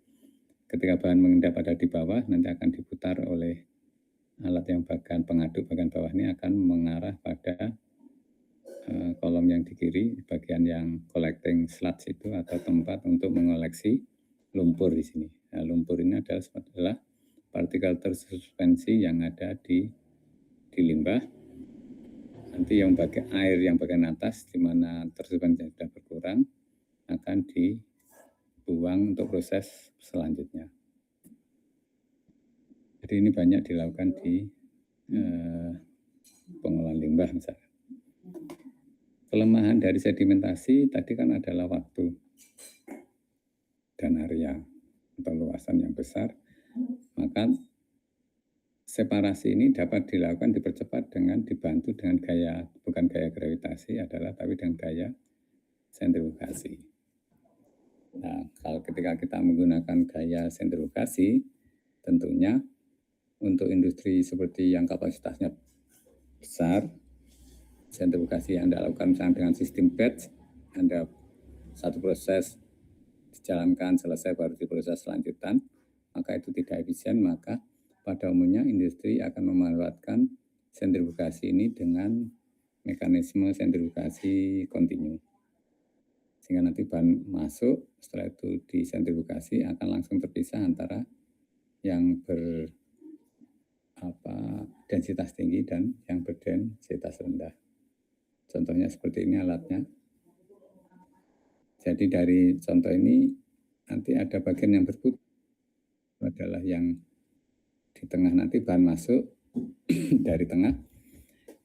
Ketika bahan mengendap ada di bawah, nanti akan diputar oleh alat yang bagian pengaduk bagian bawah ini akan mengarah pada kolom yang di kiri, bagian yang collecting sludge itu atau tempat untuk mengoleksi lumpur di sini. Nah, lumpur ini adalah partikel tersuspensi yang ada di limbah. Nanti yang bagian air yang bagian atas di mana tersuspensi sudah berkurang akan dibuang untuk proses selanjutnya. Jadi ini banyak dilakukan di pengolahan limbah misalnya. Kelemahan dari sedimentasi tadi kan adalah waktu dan area atau luasan yang besar, maka maka separasi ini dapat dilakukan dipercepat dengan dibantu dengan gaya, bukan gaya gravitasi adalah, tapi dengan gaya sentrifugasi. Nah, kalau ketika kita menggunakan gaya sentrifugasi, tentunya untuk industri seperti yang kapasitasnya besar, sentrifugasi yang Anda lakukan misalnya dengan sistem batch, Anda satu proses dijalankan selesai baru di proses selanjutan, maka itu tidak efisien, maka pada umumnya industri akan memanfaatkan sentrifugasi ini dengan mekanisme sentrifugasi kontinu. Sehingga nanti bahan masuk, setelah itu disentrifugasi akan langsung terpisah antara yang densitas tinggi dan yang berdensitas rendah. Contohnya seperti ini alatnya. Jadi dari contoh ini nanti ada bagian yang berputar, adalah yang di tengah nanti bahan masuk dari tengah,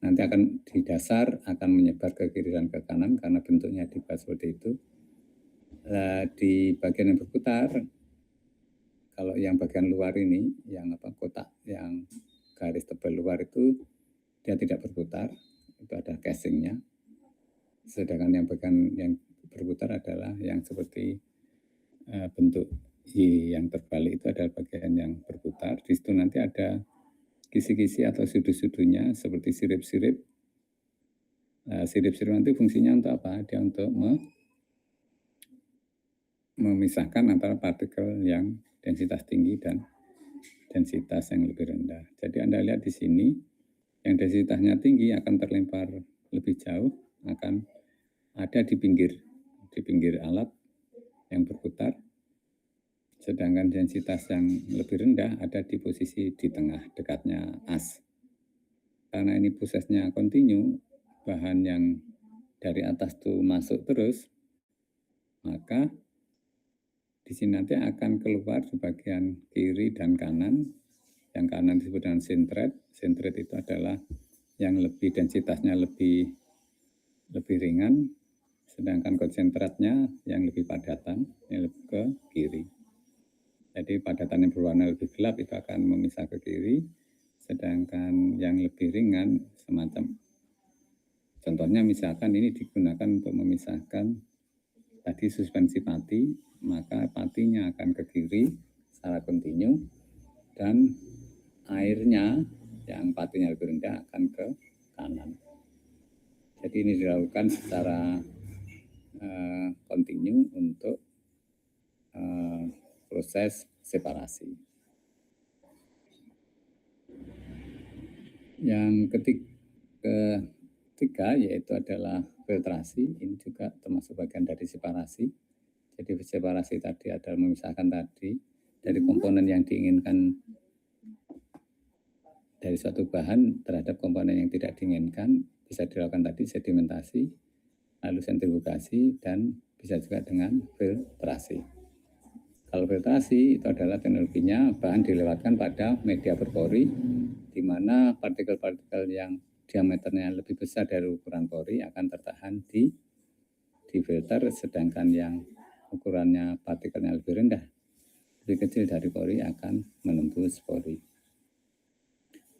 nanti akan di dasar akan menyebar ke kiri dan ke kanan karena bentuknya dibuat seperti itu. Di bagian yang berputar, kalau yang bagian luar ini, yang kotak, yang garis tebal luar itu dia tidak berputar, itu ada casingnya. Sedangkan yang bagian yang berputar adalah yang seperti bentuk Y yang terbalik, itu adalah bagian yang berputar. Di situ nanti ada kisi-kisi atau sudut-sudutnya seperti sirip-sirip. Sirip-sirip nanti fungsinya untuk apa? Dia untuk memisahkan antara partikel yang densitas tinggi dan densitas yang lebih rendah. Jadi Anda lihat di sini, yang densitasnya tinggi akan terlempar lebih jauh, akan ada di pinggir alat yang berputar. Sedangkan densitas yang lebih rendah ada di posisi di tengah, dekatnya as. Karena ini prosesnya kontinu, bahan yang dari atas itu masuk terus, maka di sini nanti akan keluar di bagian kiri dan kanan. Yang kanan disebut dengan sintret. Sintret itu adalah yang lebih densitasnya lebih ringan, sedangkan konsentratnya yang lebih padatan, yang lebih ke kiri. Jadi padatan yang berwarna lebih gelap itu akan memisah ke kiri, sedangkan yang lebih ringan semacam, contohnya misalkan ini digunakan untuk memisahkan tadi suspensi pati, maka patinya akan ke kiri secara kontinu, dan airnya yang patinya lebih rendah akan ke kanan. Jadi ini dilakukan secara kontinu untuk proses separasi. Yang ketiga yaitu adalah filtrasi. Ini juga termasuk bagian dari separasi. Jadi separasi tadi adalah memisahkan tadi dari komponen yang diinginkan dari suatu bahan terhadap komponen yang tidak diinginkan. Bisa dilakukan tadi sedimentasi, lalu sentrifugasi, dan bisa juga dengan filtrasi. Kalau filtrasi itu adalah teknologinya bahan dilewatkan pada media berpori, di mana partikel-partikel yang diameternya lebih besar dari ukuran pori akan tertahan di filter, sedangkan yang ukurannya partikelnya lebih rendah, lebih kecil dari pori akan menembus pori.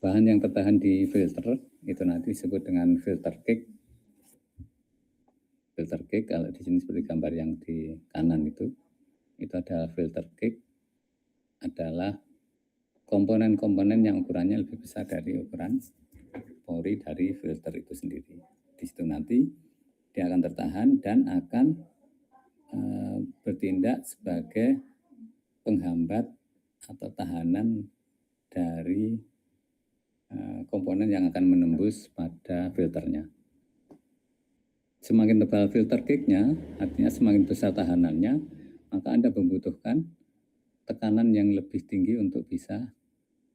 Bahan yang tertahan di filter itu nanti disebut dengan filter cake. Filter cake kalau di sini seperti gambar yang di kanan itu adalah filter cake, adalah komponen-komponen yang ukurannya lebih besar dari ukuran pori dari filter itu sendiri. Di situ nanti dia akan tertahan dan akan bertindak sebagai penghambat atau tahanan dari komponen yang akan menembus pada filternya. Semakin tebal filter cake-nya, artinya semakin besar tahanannya, maka Anda membutuhkan tekanan yang lebih tinggi untuk bisa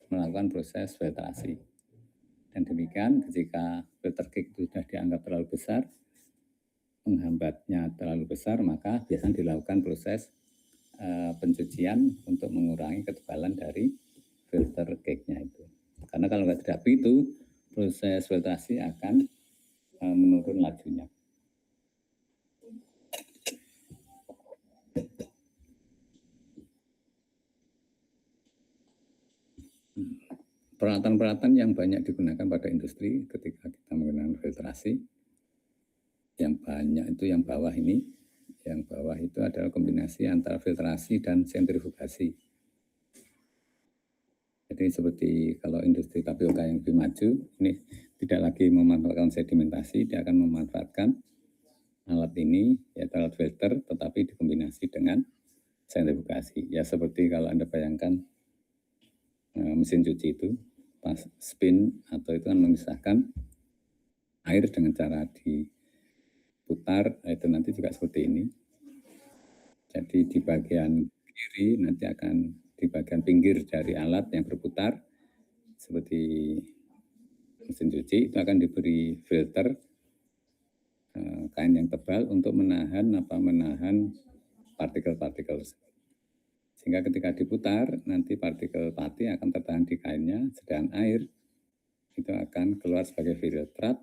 melakukan proses filtrasi. Dan demikian ketika filter cake itu sudah dianggap terlalu besar, menghambatnya terlalu besar, maka biasanya dilakukan proses pencucian untuk mengurangi ketebalan dari filter cake-nya itu. Karena kalau tidak begitu, proses filtrasi akan menurun lajunya. peralatan-peralatan yang banyak digunakan pada industri ketika kita menggunakan filtrasi. Yang banyak itu yang bawah ini. Yang bawah itu adalah kombinasi antara filtrasi dan sentrifugasi. Jadi seperti kalau industri tapioka yang lebih maju, ini tidak lagi memanfaatkan sedimentasi, dia akan memanfaatkan alat ini, yaitu alat filter, tetapi dikombinasi dengan sentrifugasi. Ya seperti kalau Anda bayangkan mesin cuci itu, pas spin atau itu kan memisahkan air dengan cara diputar, itu nanti juga seperti ini. Jadi di bagian kiri nanti akan di bagian pinggir dari alat yang berputar seperti mesin cuci itu akan diberi filter kain yang tebal untuk menahan partikel-partikel tersebut. Sehingga ketika diputar nanti partikel pati akan tertahan di kainnya, sedangkan air itu akan keluar sebagai filtrat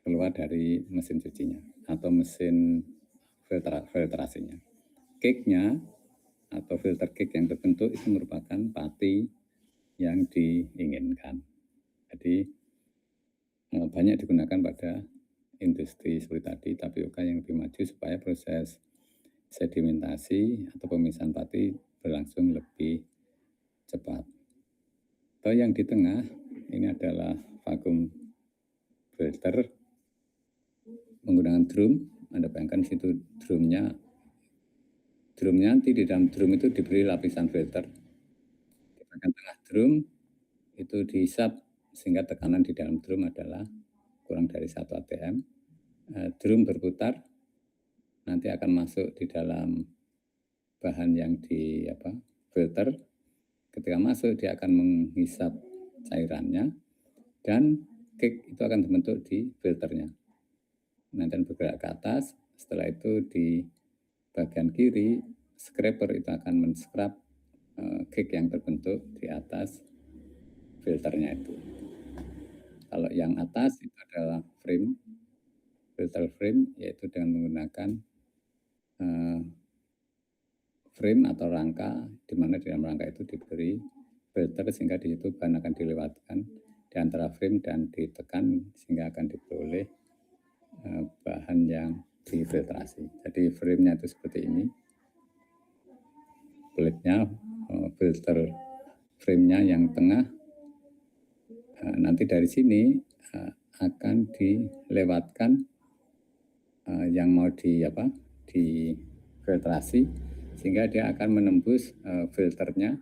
keluar dari mesin cucinya atau mesin filtrasinya. Cake-nya atau filter cake yang terbentuk itu merupakan pati yang diinginkan. Jadi banyak digunakan pada industri seperti tadi, tapioka yang lebih maju supaya proses sedimentasi atau pemisahan pati berlangsung lebih cepat. Atau yang di tengah ini adalah vakum filter menggunakan drum. Anda bayangkan situ drumnya nanti di dalam drum itu diberi lapisan filter. Di bagian tengah drum itu dihisap sehingga tekanan di dalam drum adalah kurang dari 1 atm. Drum berputar, nanti akan masuk di dalam bahan yang di filter. Ketika masuk dia akan menghisap cairannya dan cake itu akan terbentuk di filternya. Nanti bergerak ke atas, setelah itu di bagian kiri scraper itu akan men-scrub cake yang terbentuk di atas filternya itu. Kalau yang atas itu adalah frame, filter frame, yaitu dengan menggunakan frame atau rangka, di mana di dalam rangka itu diberi filter sehingga di situ bahan akan dilewatkan di antara frame dan ditekan sehingga akan diperoleh bahan yang difiltrasi. Jadi frame-nya itu seperti ini. Plate-nya, filter frame-nya yang tengah. Nanti dari sini akan dilewatkan yang mau difiltrasi sehingga dia akan menembus filternya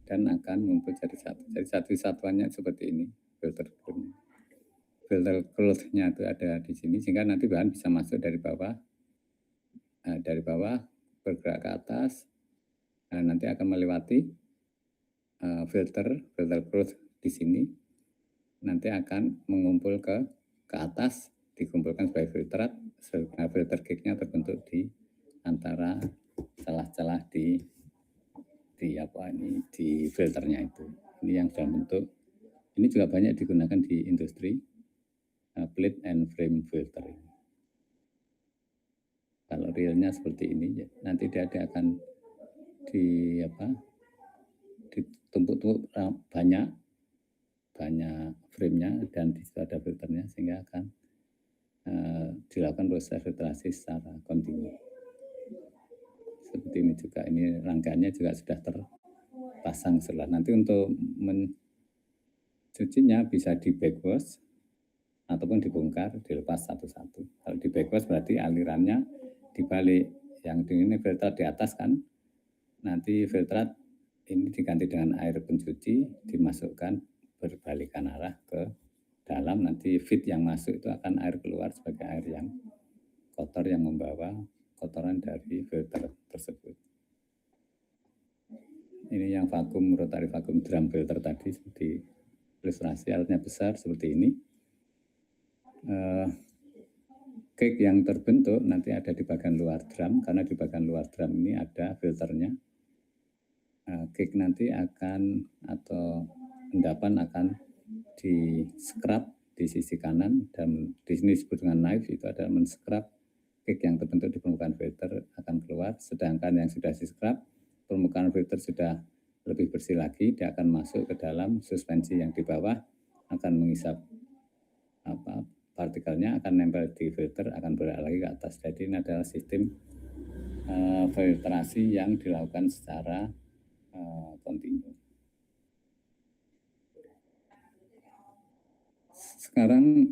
dan akan mengumpul jadi satu. Jadi satu satuannya seperti ini filter frame. Filter cloth-nya itu ada di sini sehingga nanti bahan bisa masuk dari bawah bergerak ke atas, nanti akan melewati filter cloth di sini, nanti akan mengumpul ke atas, dikumpulkan sebagai filtrat. Filter cake-nya terbentuk di antara celah-celah di filternya itu. Ini yang dalam bentuk, ini juga banyak digunakan di industri plate and frame filter. Kalau realnya seperti ini, nanti dia akan ditumpuk-tumpuk banyak frame-nya dan di situ ada filternya sehingga akan dilakukan proses filtrasi secara kontinu. Seperti ini juga, ini rangkaiannya juga sudah terpasang setelah. Nanti untuk mencucinya bisa di backwash ataupun dibongkar, dilepas satu-satu. Kalau di backwash berarti alirannya dibalik, yang ini filter di atas kan, nanti filtrat ini diganti dengan air pencuci, dimasukkan berbalikan arah ke dalam, nanti feed yang masuk itu akan air keluar sebagai air yang kotor yang membawa kotoran dari filter tersebut. Ini yang vakum, rotary vakum drum filter tadi seperti ilustrasi, alatnya besar seperti ini. Cake yang terbentuk nanti ada di bagian luar drum, karena di bagian luar drum ini ada filternya. Cake nanti akan atau endapan akan di scrub di sisi kanan, dan di sini disebut dengan knife, itu adalah men-scrub cake yang terbentuk di permukaan filter akan keluar, sedangkan yang sudah di scrub permukaan filter sudah lebih bersih lagi, dia akan masuk ke dalam suspensi yang di bawah, akan menghisap partikelnya, akan nempel di filter, akan beralih lagi ke atas. Jadi ini adalah sistem filtrasi yang dilakukan secara kontinu. Sekarang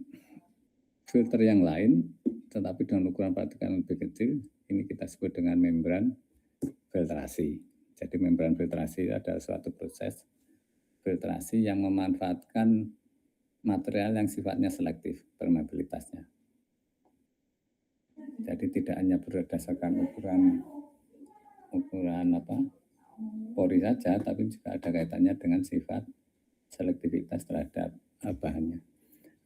filter yang lain, tetapi dengan ukuran partikel yang lebih kecil, ini kita sebut dengan membran filtrasi. Jadi membran filtrasi adalah suatu proses filtrasi yang memanfaatkan material yang sifatnya selektif permeabilitasnya. Jadi tidak hanya berdasarkan ukuran pori saja, tapi juga ada kaitannya dengan sifat selektivitas terhadap bahannya.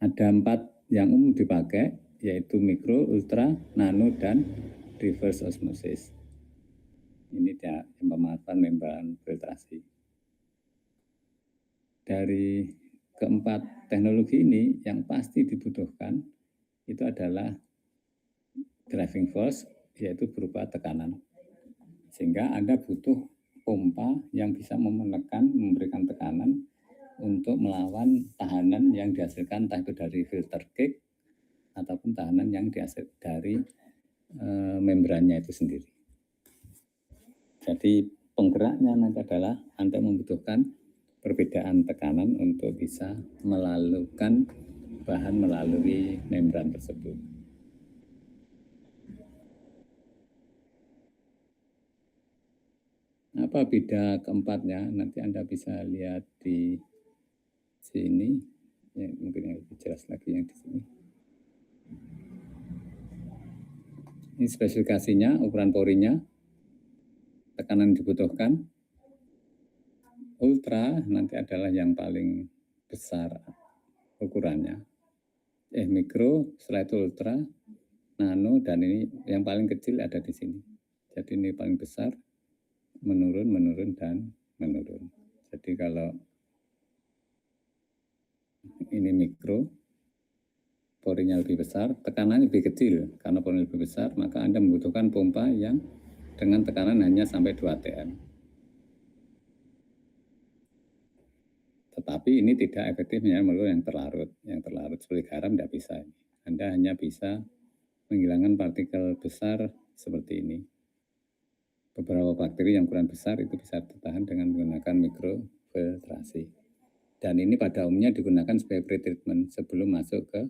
Ada 4 yang umum dipakai, yaitu mikro, ultra, nano, dan reverse osmosis. Ini dia yang memanfaatkan membran filtrasi. Dari keempat teknologi ini yang pasti dibutuhkan itu adalah driving force, yaitu berupa tekanan. Sehingga Anda butuh pompa yang bisa memberikan tekanan untuk melawan tahanan yang dihasilkan entah itu dari filter cake ataupun tahanan yang dihasilkan dari membrannya itu sendiri. Jadi penggeraknya nanti adalah Anda membutuhkan perbedaan tekanan untuk bisa melalukan bahan melalui membran tersebut. Apa beda keempatnya? Nanti Anda bisa lihat di sini. Ya, mungkin yang lebih jelas lagi yang di sini. Ini spesifikasinya, ukuran porinya, tekanan yang dibutuhkan. Ultra nanti adalah yang paling besar ukurannya. Mikro, setelah itu ultra, nano, dan ini yang paling kecil ada di sini. Jadi ini paling besar, menurun, dan menurun. Jadi kalau ini mikro, porinya lebih besar, tekanannya lebih kecil. Karena porinya lebih besar, maka Anda membutuhkan pompa yang dengan tekanan hanya sampai 2 atm. Tetapi ini tidak efektif melalui yang terlarut. Yang terlarut seperti garam tidak bisa. Anda hanya bisa menghilangkan partikel besar seperti ini. Beberapa bakteri yang ukuran besar itu bisa tertahan dengan menggunakan mikrofiltrasi. Dan ini pada umumnya digunakan sebagai pre-treatment sebelum masuk ke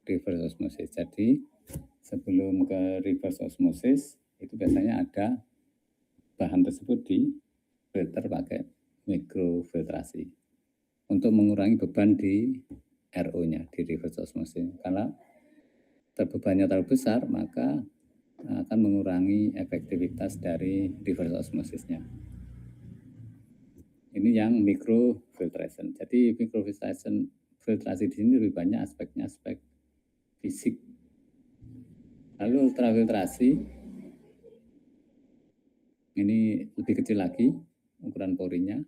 reverse osmosis. Jadi sebelum ke reverse osmosis itu biasanya ada bahan tersebut di filter pakai mikrofiltrasi untuk mengurangi beban di RO-nya, di reverse osmosis. Kalau bebannya terlalu besar, maka akan mengurangi efektivitas dari reverse osmosisnya. Ini yang microfiltration. Jadi filtrasi di sini lebih banyak aspeknya aspek fisik. Lalu ultrafiltrasi ini lebih kecil lagi ukuran porinya.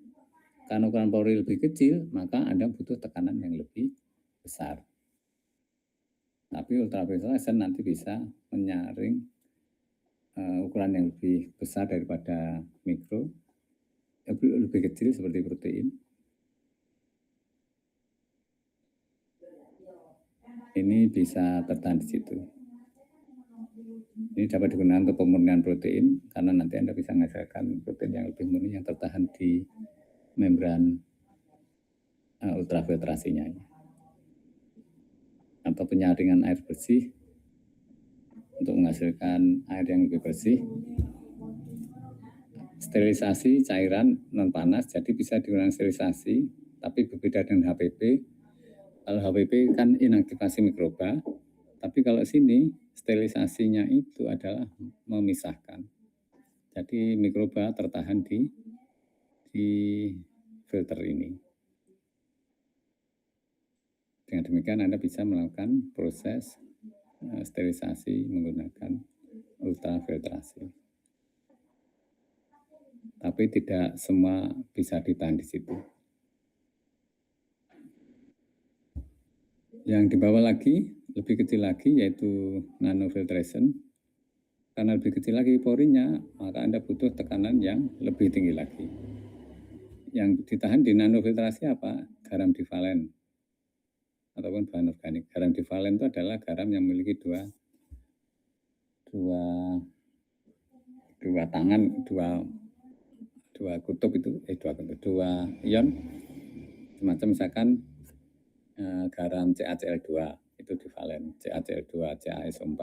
Karena ukuran pori lebih kecil, maka Anda butuh tekanan yang lebih besar. Tapi ultrafiltration nanti bisa menyaring ukuran yang lebih besar daripada mikro, lebih kecil seperti protein. Ini bisa tertahan di situ. Ini dapat digunakan untuk pemurnian protein karena nanti Anda bisa menghasilkan protein yang lebih murni yang tertahan di membran ultrafiltrasinya. Atau penyaringan air bersih untuk menghasilkan air yang lebih bersih. Sterilisasi cairan non panas, jadi bisa digunakan sterilisasi, tapi berbeda dengan HPP. Kalau HPP kan inaktivasi mikroba, tapi kalau sini sterilisasinya itu adalah memisahkan. Jadi mikroba tertahan di filter ini. Dengan demikian Anda bisa melakukan proses sterilisasi menggunakan ultrafiltrasi. Tapi tidak semua bisa ditahan di situ. Yang di bawah lagi, lebih kecil lagi, yaitu nanofiltration. Karena lebih kecil lagi porinya, maka Anda butuh tekanan yang lebih tinggi lagi. yang ditahan di nanofiltrasi apa? Garam divalen ataupun bahan organik. Garam divalen itu adalah garam yang memiliki dua kutub itu dua ion, semacam misalkan garam CaCl2 itu divalen, CaCl2, CaSO4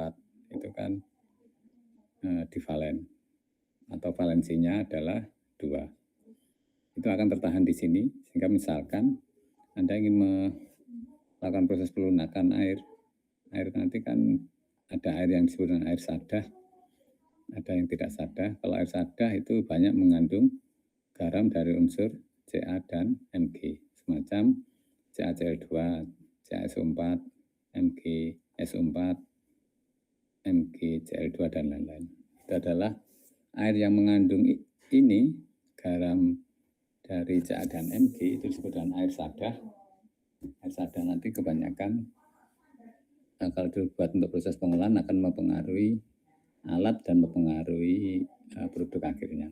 itu kan divalen atau valensinya adalah 2. Itu akan tertahan di sini, sehingga misalkan Anda ingin melakukan proses pelunakan air nanti kan ada air yang disebut dengan air sadah, ada yang tidak sadah. Kalau air sadah itu banyak mengandung garam dari unsur Ca dan Mg, semacam CaCl2, CaSO4, MgSO4, MgCl2 dan lain-lain. Itu adalah air yang mengandung ini, garam dari Ca dan Mg, itu disebut dengan air sadah. Air sadah nanti kebanyakan kalau dibuat untuk proses pengolahan akan mempengaruhi alat dan mempengaruhi produk akhirnya.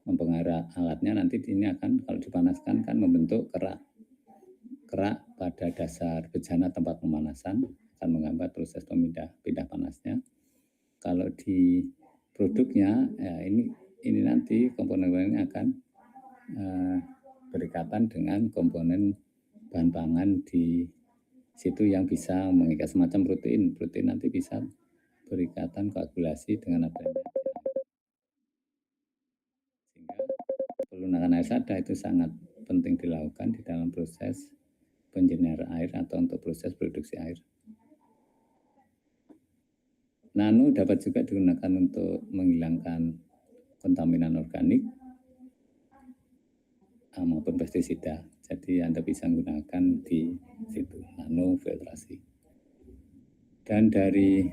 Mempengaruhi alatnya nanti ini akan kalau dipanaskan kan membentuk kerak pada dasar bejana tempat pemanasan, akan menghambat proses pindah panasnya. Kalau di produknya ya ini nanti komponen-komponennya akan berikatan dengan komponen bahan pangan di situ yang bisa mengikat, semacam protein nanti bisa berikatan koagulasi dengan adanya, sehingga pelunakan air sadah itu sangat penting dilakukan di dalam proses penjenis air atau untuk proses produksi air. Nano dapat juga digunakan untuk menghilangkan kontaminan organik maupun pestisida. Jadi Anda bisa menggunakan di situ nanofiltrasi. Dan dari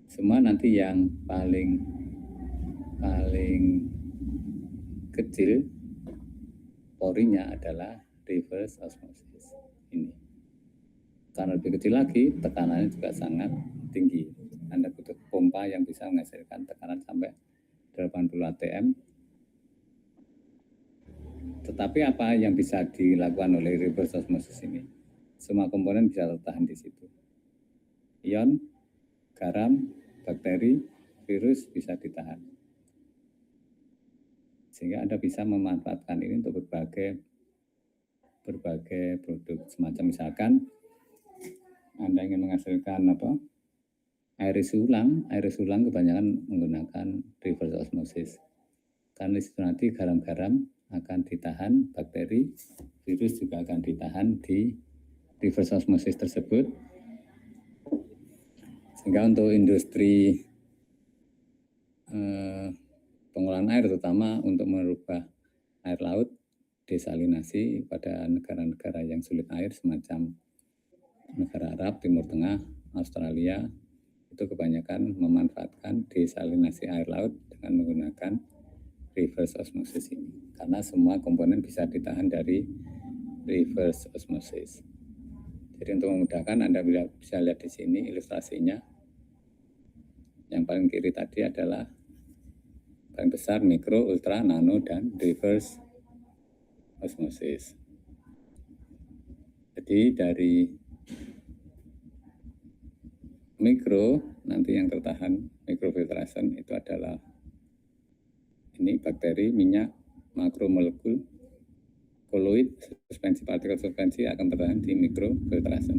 semua nanti yang paling kecil porinya adalah reverse osmosis ini. Karena lebih kecil lagi, tekanannya juga sangat tinggi. Anda butuh pompa yang bisa menghasilkan tekanan sampai 80 atm. Tetapi apa yang bisa dilakukan oleh reverse osmosis ini? Semua komponen bisa tertahan di situ. Ion, garam, bakteri, virus bisa ditahan. Sehingga Anda bisa memanfaatkan ini untuk berbagai produk. Semacam misalkan Anda ingin menghasilkan air isi ulang kebanyakan menggunakan reverse osmosis. Karena di situ nanti garam-garam akan ditahan, bakteri, virus juga akan ditahan di reverse osmosis tersebut. Sehingga untuk industri pengolahan air, terutama untuk merubah air laut, desalinasi pada negara-negara yang sulit air semacam negara Arab, Timur Tengah, Australia, itu kebanyakan memanfaatkan desalinasi air laut dengan menggunakan reverse osmosis ini. Karena semua komponen bisa ditahan dari reverse osmosis. Jadi untuk memudahkan Anda bisa lihat di sini ilustrasinya. Yang paling kiri tadi adalah paling besar mikro, ultra, nano, dan reverse osmosis. Jadi dari mikro nanti yang tertahan microfiltration itu adalah ini bakteri, minyak, makromolekul, koloid, suspensi, partikel suspensi akan tertahan di microfiltration.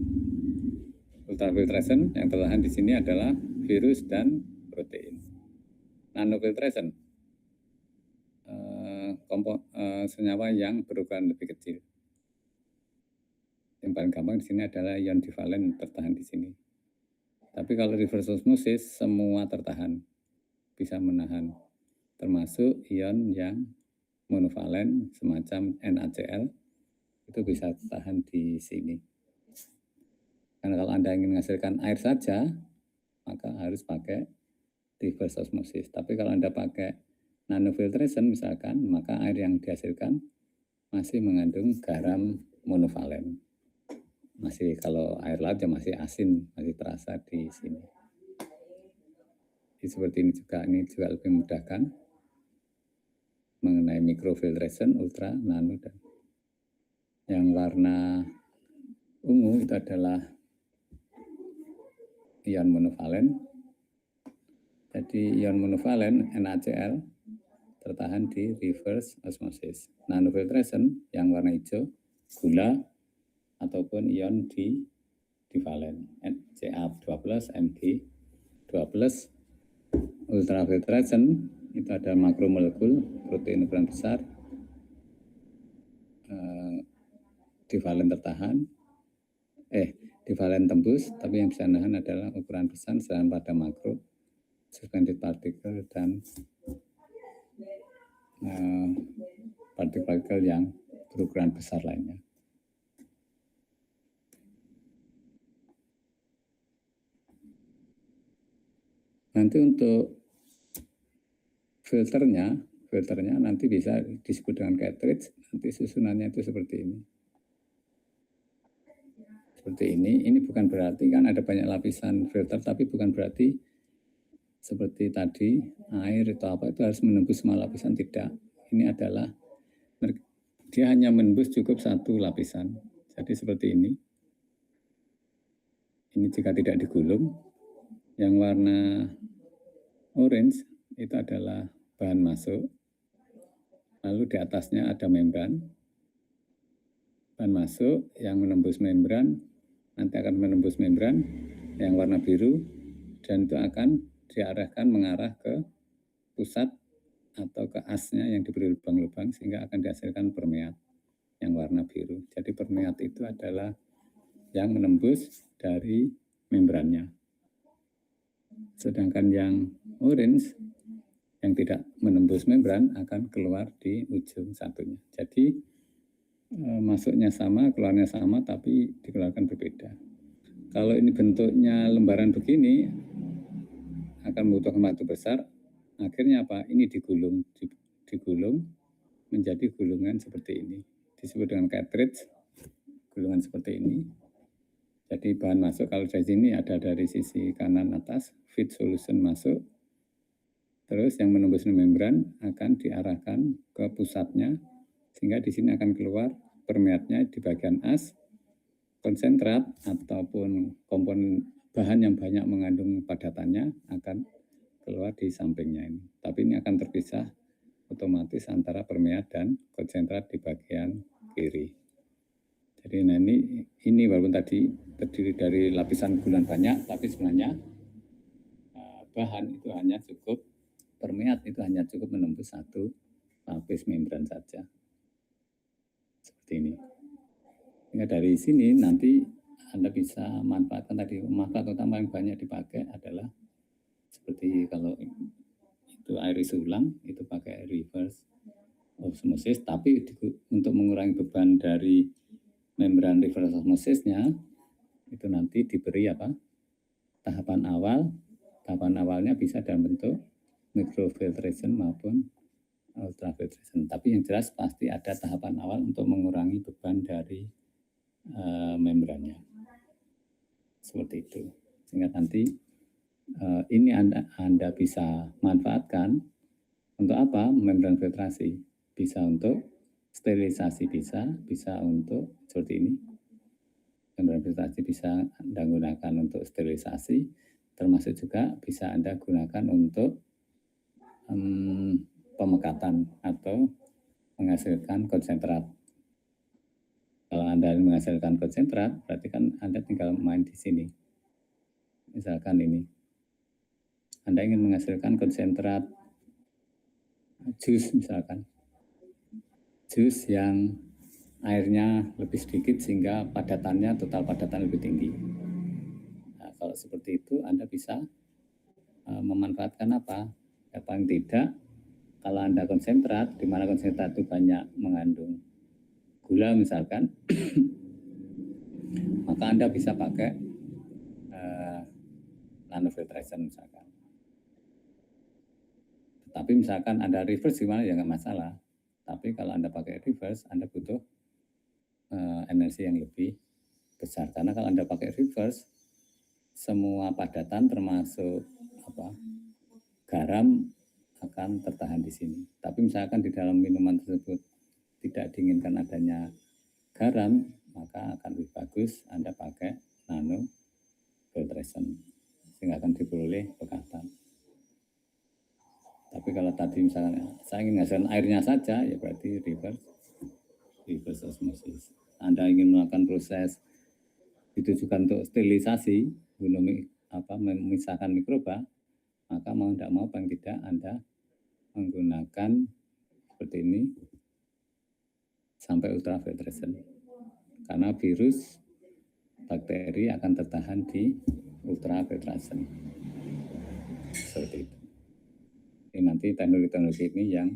Ultrafiltration yang tertahan di sini adalah virus dan protein. Nanofiltration senyawa yang berukuran lebih kecil. Yang paling gampang di sini adalah ion divalen tertahan di sini. Tapi kalau reverse osmosis semua tertahan, bisa menahan, termasuk ion yang monovalen semacam NaCl itu bisa tertahan di sini. Karena kalau Anda ingin menghasilkan air saja, maka harus pakai reverse osmosis. Tapi kalau Anda pakai nanofiltration misalkan, maka air yang dihasilkan masih mengandung garam monovalen. Masih kalau air laut ya masih asin, masih terasa di sini. Jadi seperti ini juga lebih memudahkan. mengenai microfiltration, ultra, nano, dan yang warna ungu itu adalah ion monovalen. Jadi ion monovalen NaCl tertahan di reverse osmosis. Nanofiltration yang warna hijau gula ataupun ion divalen Ca2+, Mg2+. Ultrafiltration itu ada makromolekul protein ukuran besar, divalen tertahan, divalen tembus, tapi yang bisa nahan adalah ukuran besar, sedangkan pada makro suspended particle dan partikel yang berukuran besar lainnya. Nanti untuk filternya nanti bisa disebut dengan cartridge. Nanti susunannya itu seperti ini. Seperti ini. Ini bukan berarti kan ada banyak lapisan filter, tapi bukan berarti seperti tadi air atau apa itu harus menembus semua lapisan, tidak. Ini adalah dia hanya menembus cukup satu lapisan. Jadi seperti ini. Ini jika tidak digulung. Yang warna orange itu adalah bahan masuk. Lalu di atasnya ada membran. Bahan masuk yang menembus membran, nanti akan menembus membran yang warna biru, dan itu akan diarahkan mengarah ke pusat atau ke asnya yang diberi lubang-lubang sehingga akan dihasilkan permeat yang warna biru. Jadi permeat itu adalah yang menembus dari membrannya. Sedangkan yang orange yang tidak menembus membran akan keluar di ujung satunya. Jadi masuknya sama, keluarnya sama, tapi dikeluarkan berbeda. Kalau ini bentuknya lembaran begini akan membutuhkan waktu besar. Akhirnya apa? Ini digulung menjadi gulungan seperti ini. Disebut dengan cartridge, gulungan seperti ini. Jadi bahan masuk kalau dari sini ada dari sisi kanan atas, feed solution masuk. Terus yang menembus membran akan diarahkan ke pusatnya, sehingga di sini akan keluar permeatnya di bagian as, konsentrat ataupun komponen bahan yang banyak mengandung padatannya akan keluar di sampingnya ini. Tapi ini akan terpisah otomatis antara permeat dan konsentrat di bagian kiri. Jadi nah ini walaupun tadi terdiri dari lapisan gululan banyak, tapi sebenarnya bahan itu hanya cukup, permeat itu hanya cukup menembus satu lapis membran saja. Seperti ini. Sehingga dari sini nanti Anda bisa manfaatkan tadi. Manfaat utama yang banyak dipakai adalah seperti kalau itu air isi ulang, itu pakai reverse osmosis, tapi untuk mengurangi beban dari membran reverse osmosisnya itu nanti diberi apa? Tahapan awalnya bisa dalam bentuk microfiltration maupun ultrafiltration. Tapi yang jelas pasti ada tahapan awal untuk mengurangi beban dari membrannya. Seperti itu. Sehingga nanti ini Anda bisa manfaatkan untuk apa? Membran filtrasi. Bisa untuk sterilisasi, bisa untuk seperti ini. Membran filtrasi bisa Anda gunakan untuk sterilisasi, termasuk juga bisa Anda gunakan untuk pemekatan atau menghasilkan konsentrat. Kalau Anda menghasilkan konsentrat, berarti kan Anda tinggal main di sini. Misalkan ini, Anda ingin menghasilkan konsentrat jus misalkan. Jus yang airnya lebih sedikit sehingga padatannya, total padatan lebih tinggi. Nah, kalau seperti itu Anda bisa memanfaatkan apa? Ya, paling tidak kalau Anda konsentrat, di mana konsentrat itu banyak mengandung gula misalkan, maka Anda bisa pakai nanofiltration misalkan. Tapi misalkan Anda reverse gimana ya nggak masalah. Tapi kalau Anda pakai reverse, Anda butuh energi yang lebih besar. Karena kalau Anda pakai reverse, semua padatan termasuk garam akan tertahan di sini. Tapi misalkan di dalam minuman tersebut tidak diinginkan adanya garam, maka akan lebih bagus Anda pakai nano filtration sehingga akan diperoleh pegatan. Tapi kalau tadi misalnya saya ingin menghasilkan airnya saja, ya berarti reverse osmosis. Anda ingin melakukan proses ditujukan untuk sterilisasi, memisahkan mikroba, maka mau tidak mau paling tidak Anda menggunakan seperti ini sampai ultrafiltration. Karena virus, bakteri akan tertahan di ultrafiltration. Seperti itu. Ini nanti teknologi-teknologi ini yang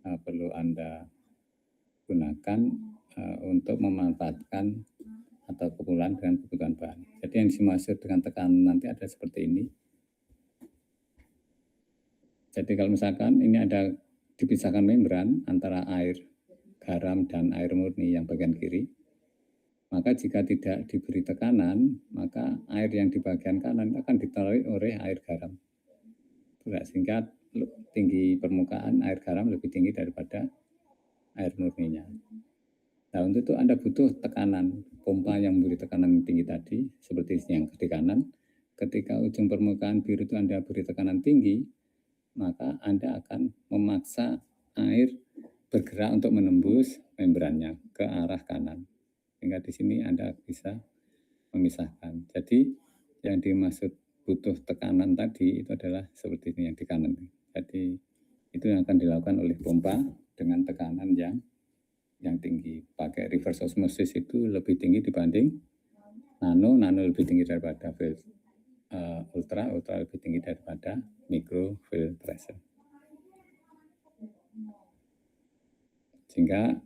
perlu Anda gunakan untuk memanfaatkan atau kepulan dengan kebutuhan bahan. Jadi yang dimaksud dengan tekanan nanti ada seperti ini. Jadi kalau misalkan ini ada dipisahkan membran antara air garam dan air murni yang bagian kiri, maka jika tidak diberi tekanan, maka air yang di bagian kanan akan ditarik oleh air garam. Sehingga tinggi permukaan air garam lebih tinggi daripada air murninya. Nah, untuk itu Anda butuh tekanan, pompa yang memberi tekanan tinggi tadi, seperti yang di kanan. Ketika ujung permukaan biru itu Anda beri tekanan tinggi, maka Anda akan memaksa air bergerak untuk menembus membrannya ke arah kanan. Sehingga di sini Anda bisa memisahkan. Jadi yang dimaksud butuh tekanan tadi itu adalah seperti ini yang di kanan. Jadi itu yang akan dilakukan oleh pompa dengan tekanan yang tinggi. Pakai reverse osmosis itu lebih tinggi dibanding nano lebih tinggi daripada ultra lebih tinggi daripada microfiltration. Sehingga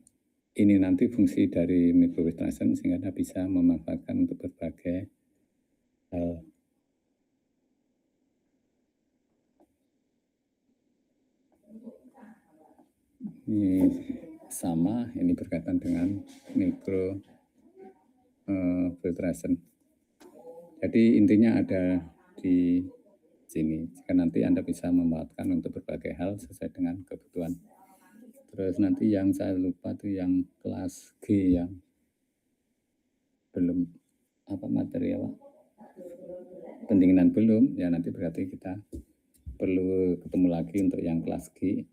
ini nanti fungsi dari microfiltration sehingga Anda bisa memanfaatkan untuk berbagai hal. Ini sama, ini berkaitan dengan microfiltration. Jadi intinya ada di sini. Jika nanti Anda bisa memanfaatkan untuk berbagai hal sesuai dengan kebutuhan. Terus nanti yang saya lupa tuh yang kelas G yang belum materi pendinginan belum, ya nanti berarti kita perlu ketemu lagi untuk yang kelas G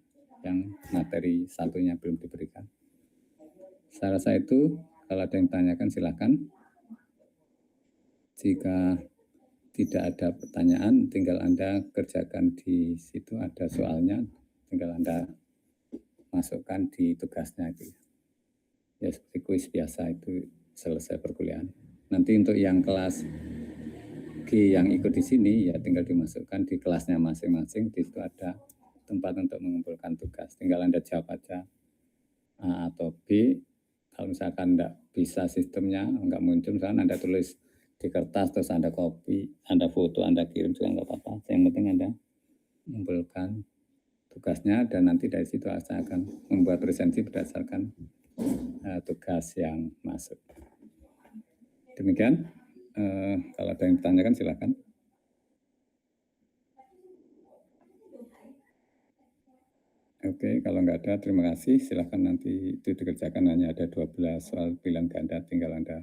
yang materi satunya belum diberikan. Saya rasa itu, kalau ada yang tanyakan silakan. Jika tidak ada pertanyaan, tinggal Anda kerjakan di situ, ada soalnya, tinggal Anda masukkan di tugasnya itu. Ya seperti kuis biasa itu selesai perkuliahan. Nanti untuk yang kelas G yang ikut di sini ya tinggal dimasukkan di kelasnya masing-masing. Di situ ada tempat untuk mengumpulkan tugas. Tinggal Anda jawab aja A atau B. Kalau misalkan enggak bisa sistemnya, enggak muncul, misalkan Anda tulis di kertas terus Anda copy, Anda foto, Anda kirim juga enggak apa-apa. Yang penting Anda mengumpulkan tugasnya dan nanti dari situ saya akan membuat presensi berdasarkan tugas yang masuk. Demikian, kalau ada yang ditanyakan silakan. Oke, kalau nggak ada terima kasih. Silakan nanti itu dikerjakan, hanya ada 12 soal pilihan ganda, tinggal Anda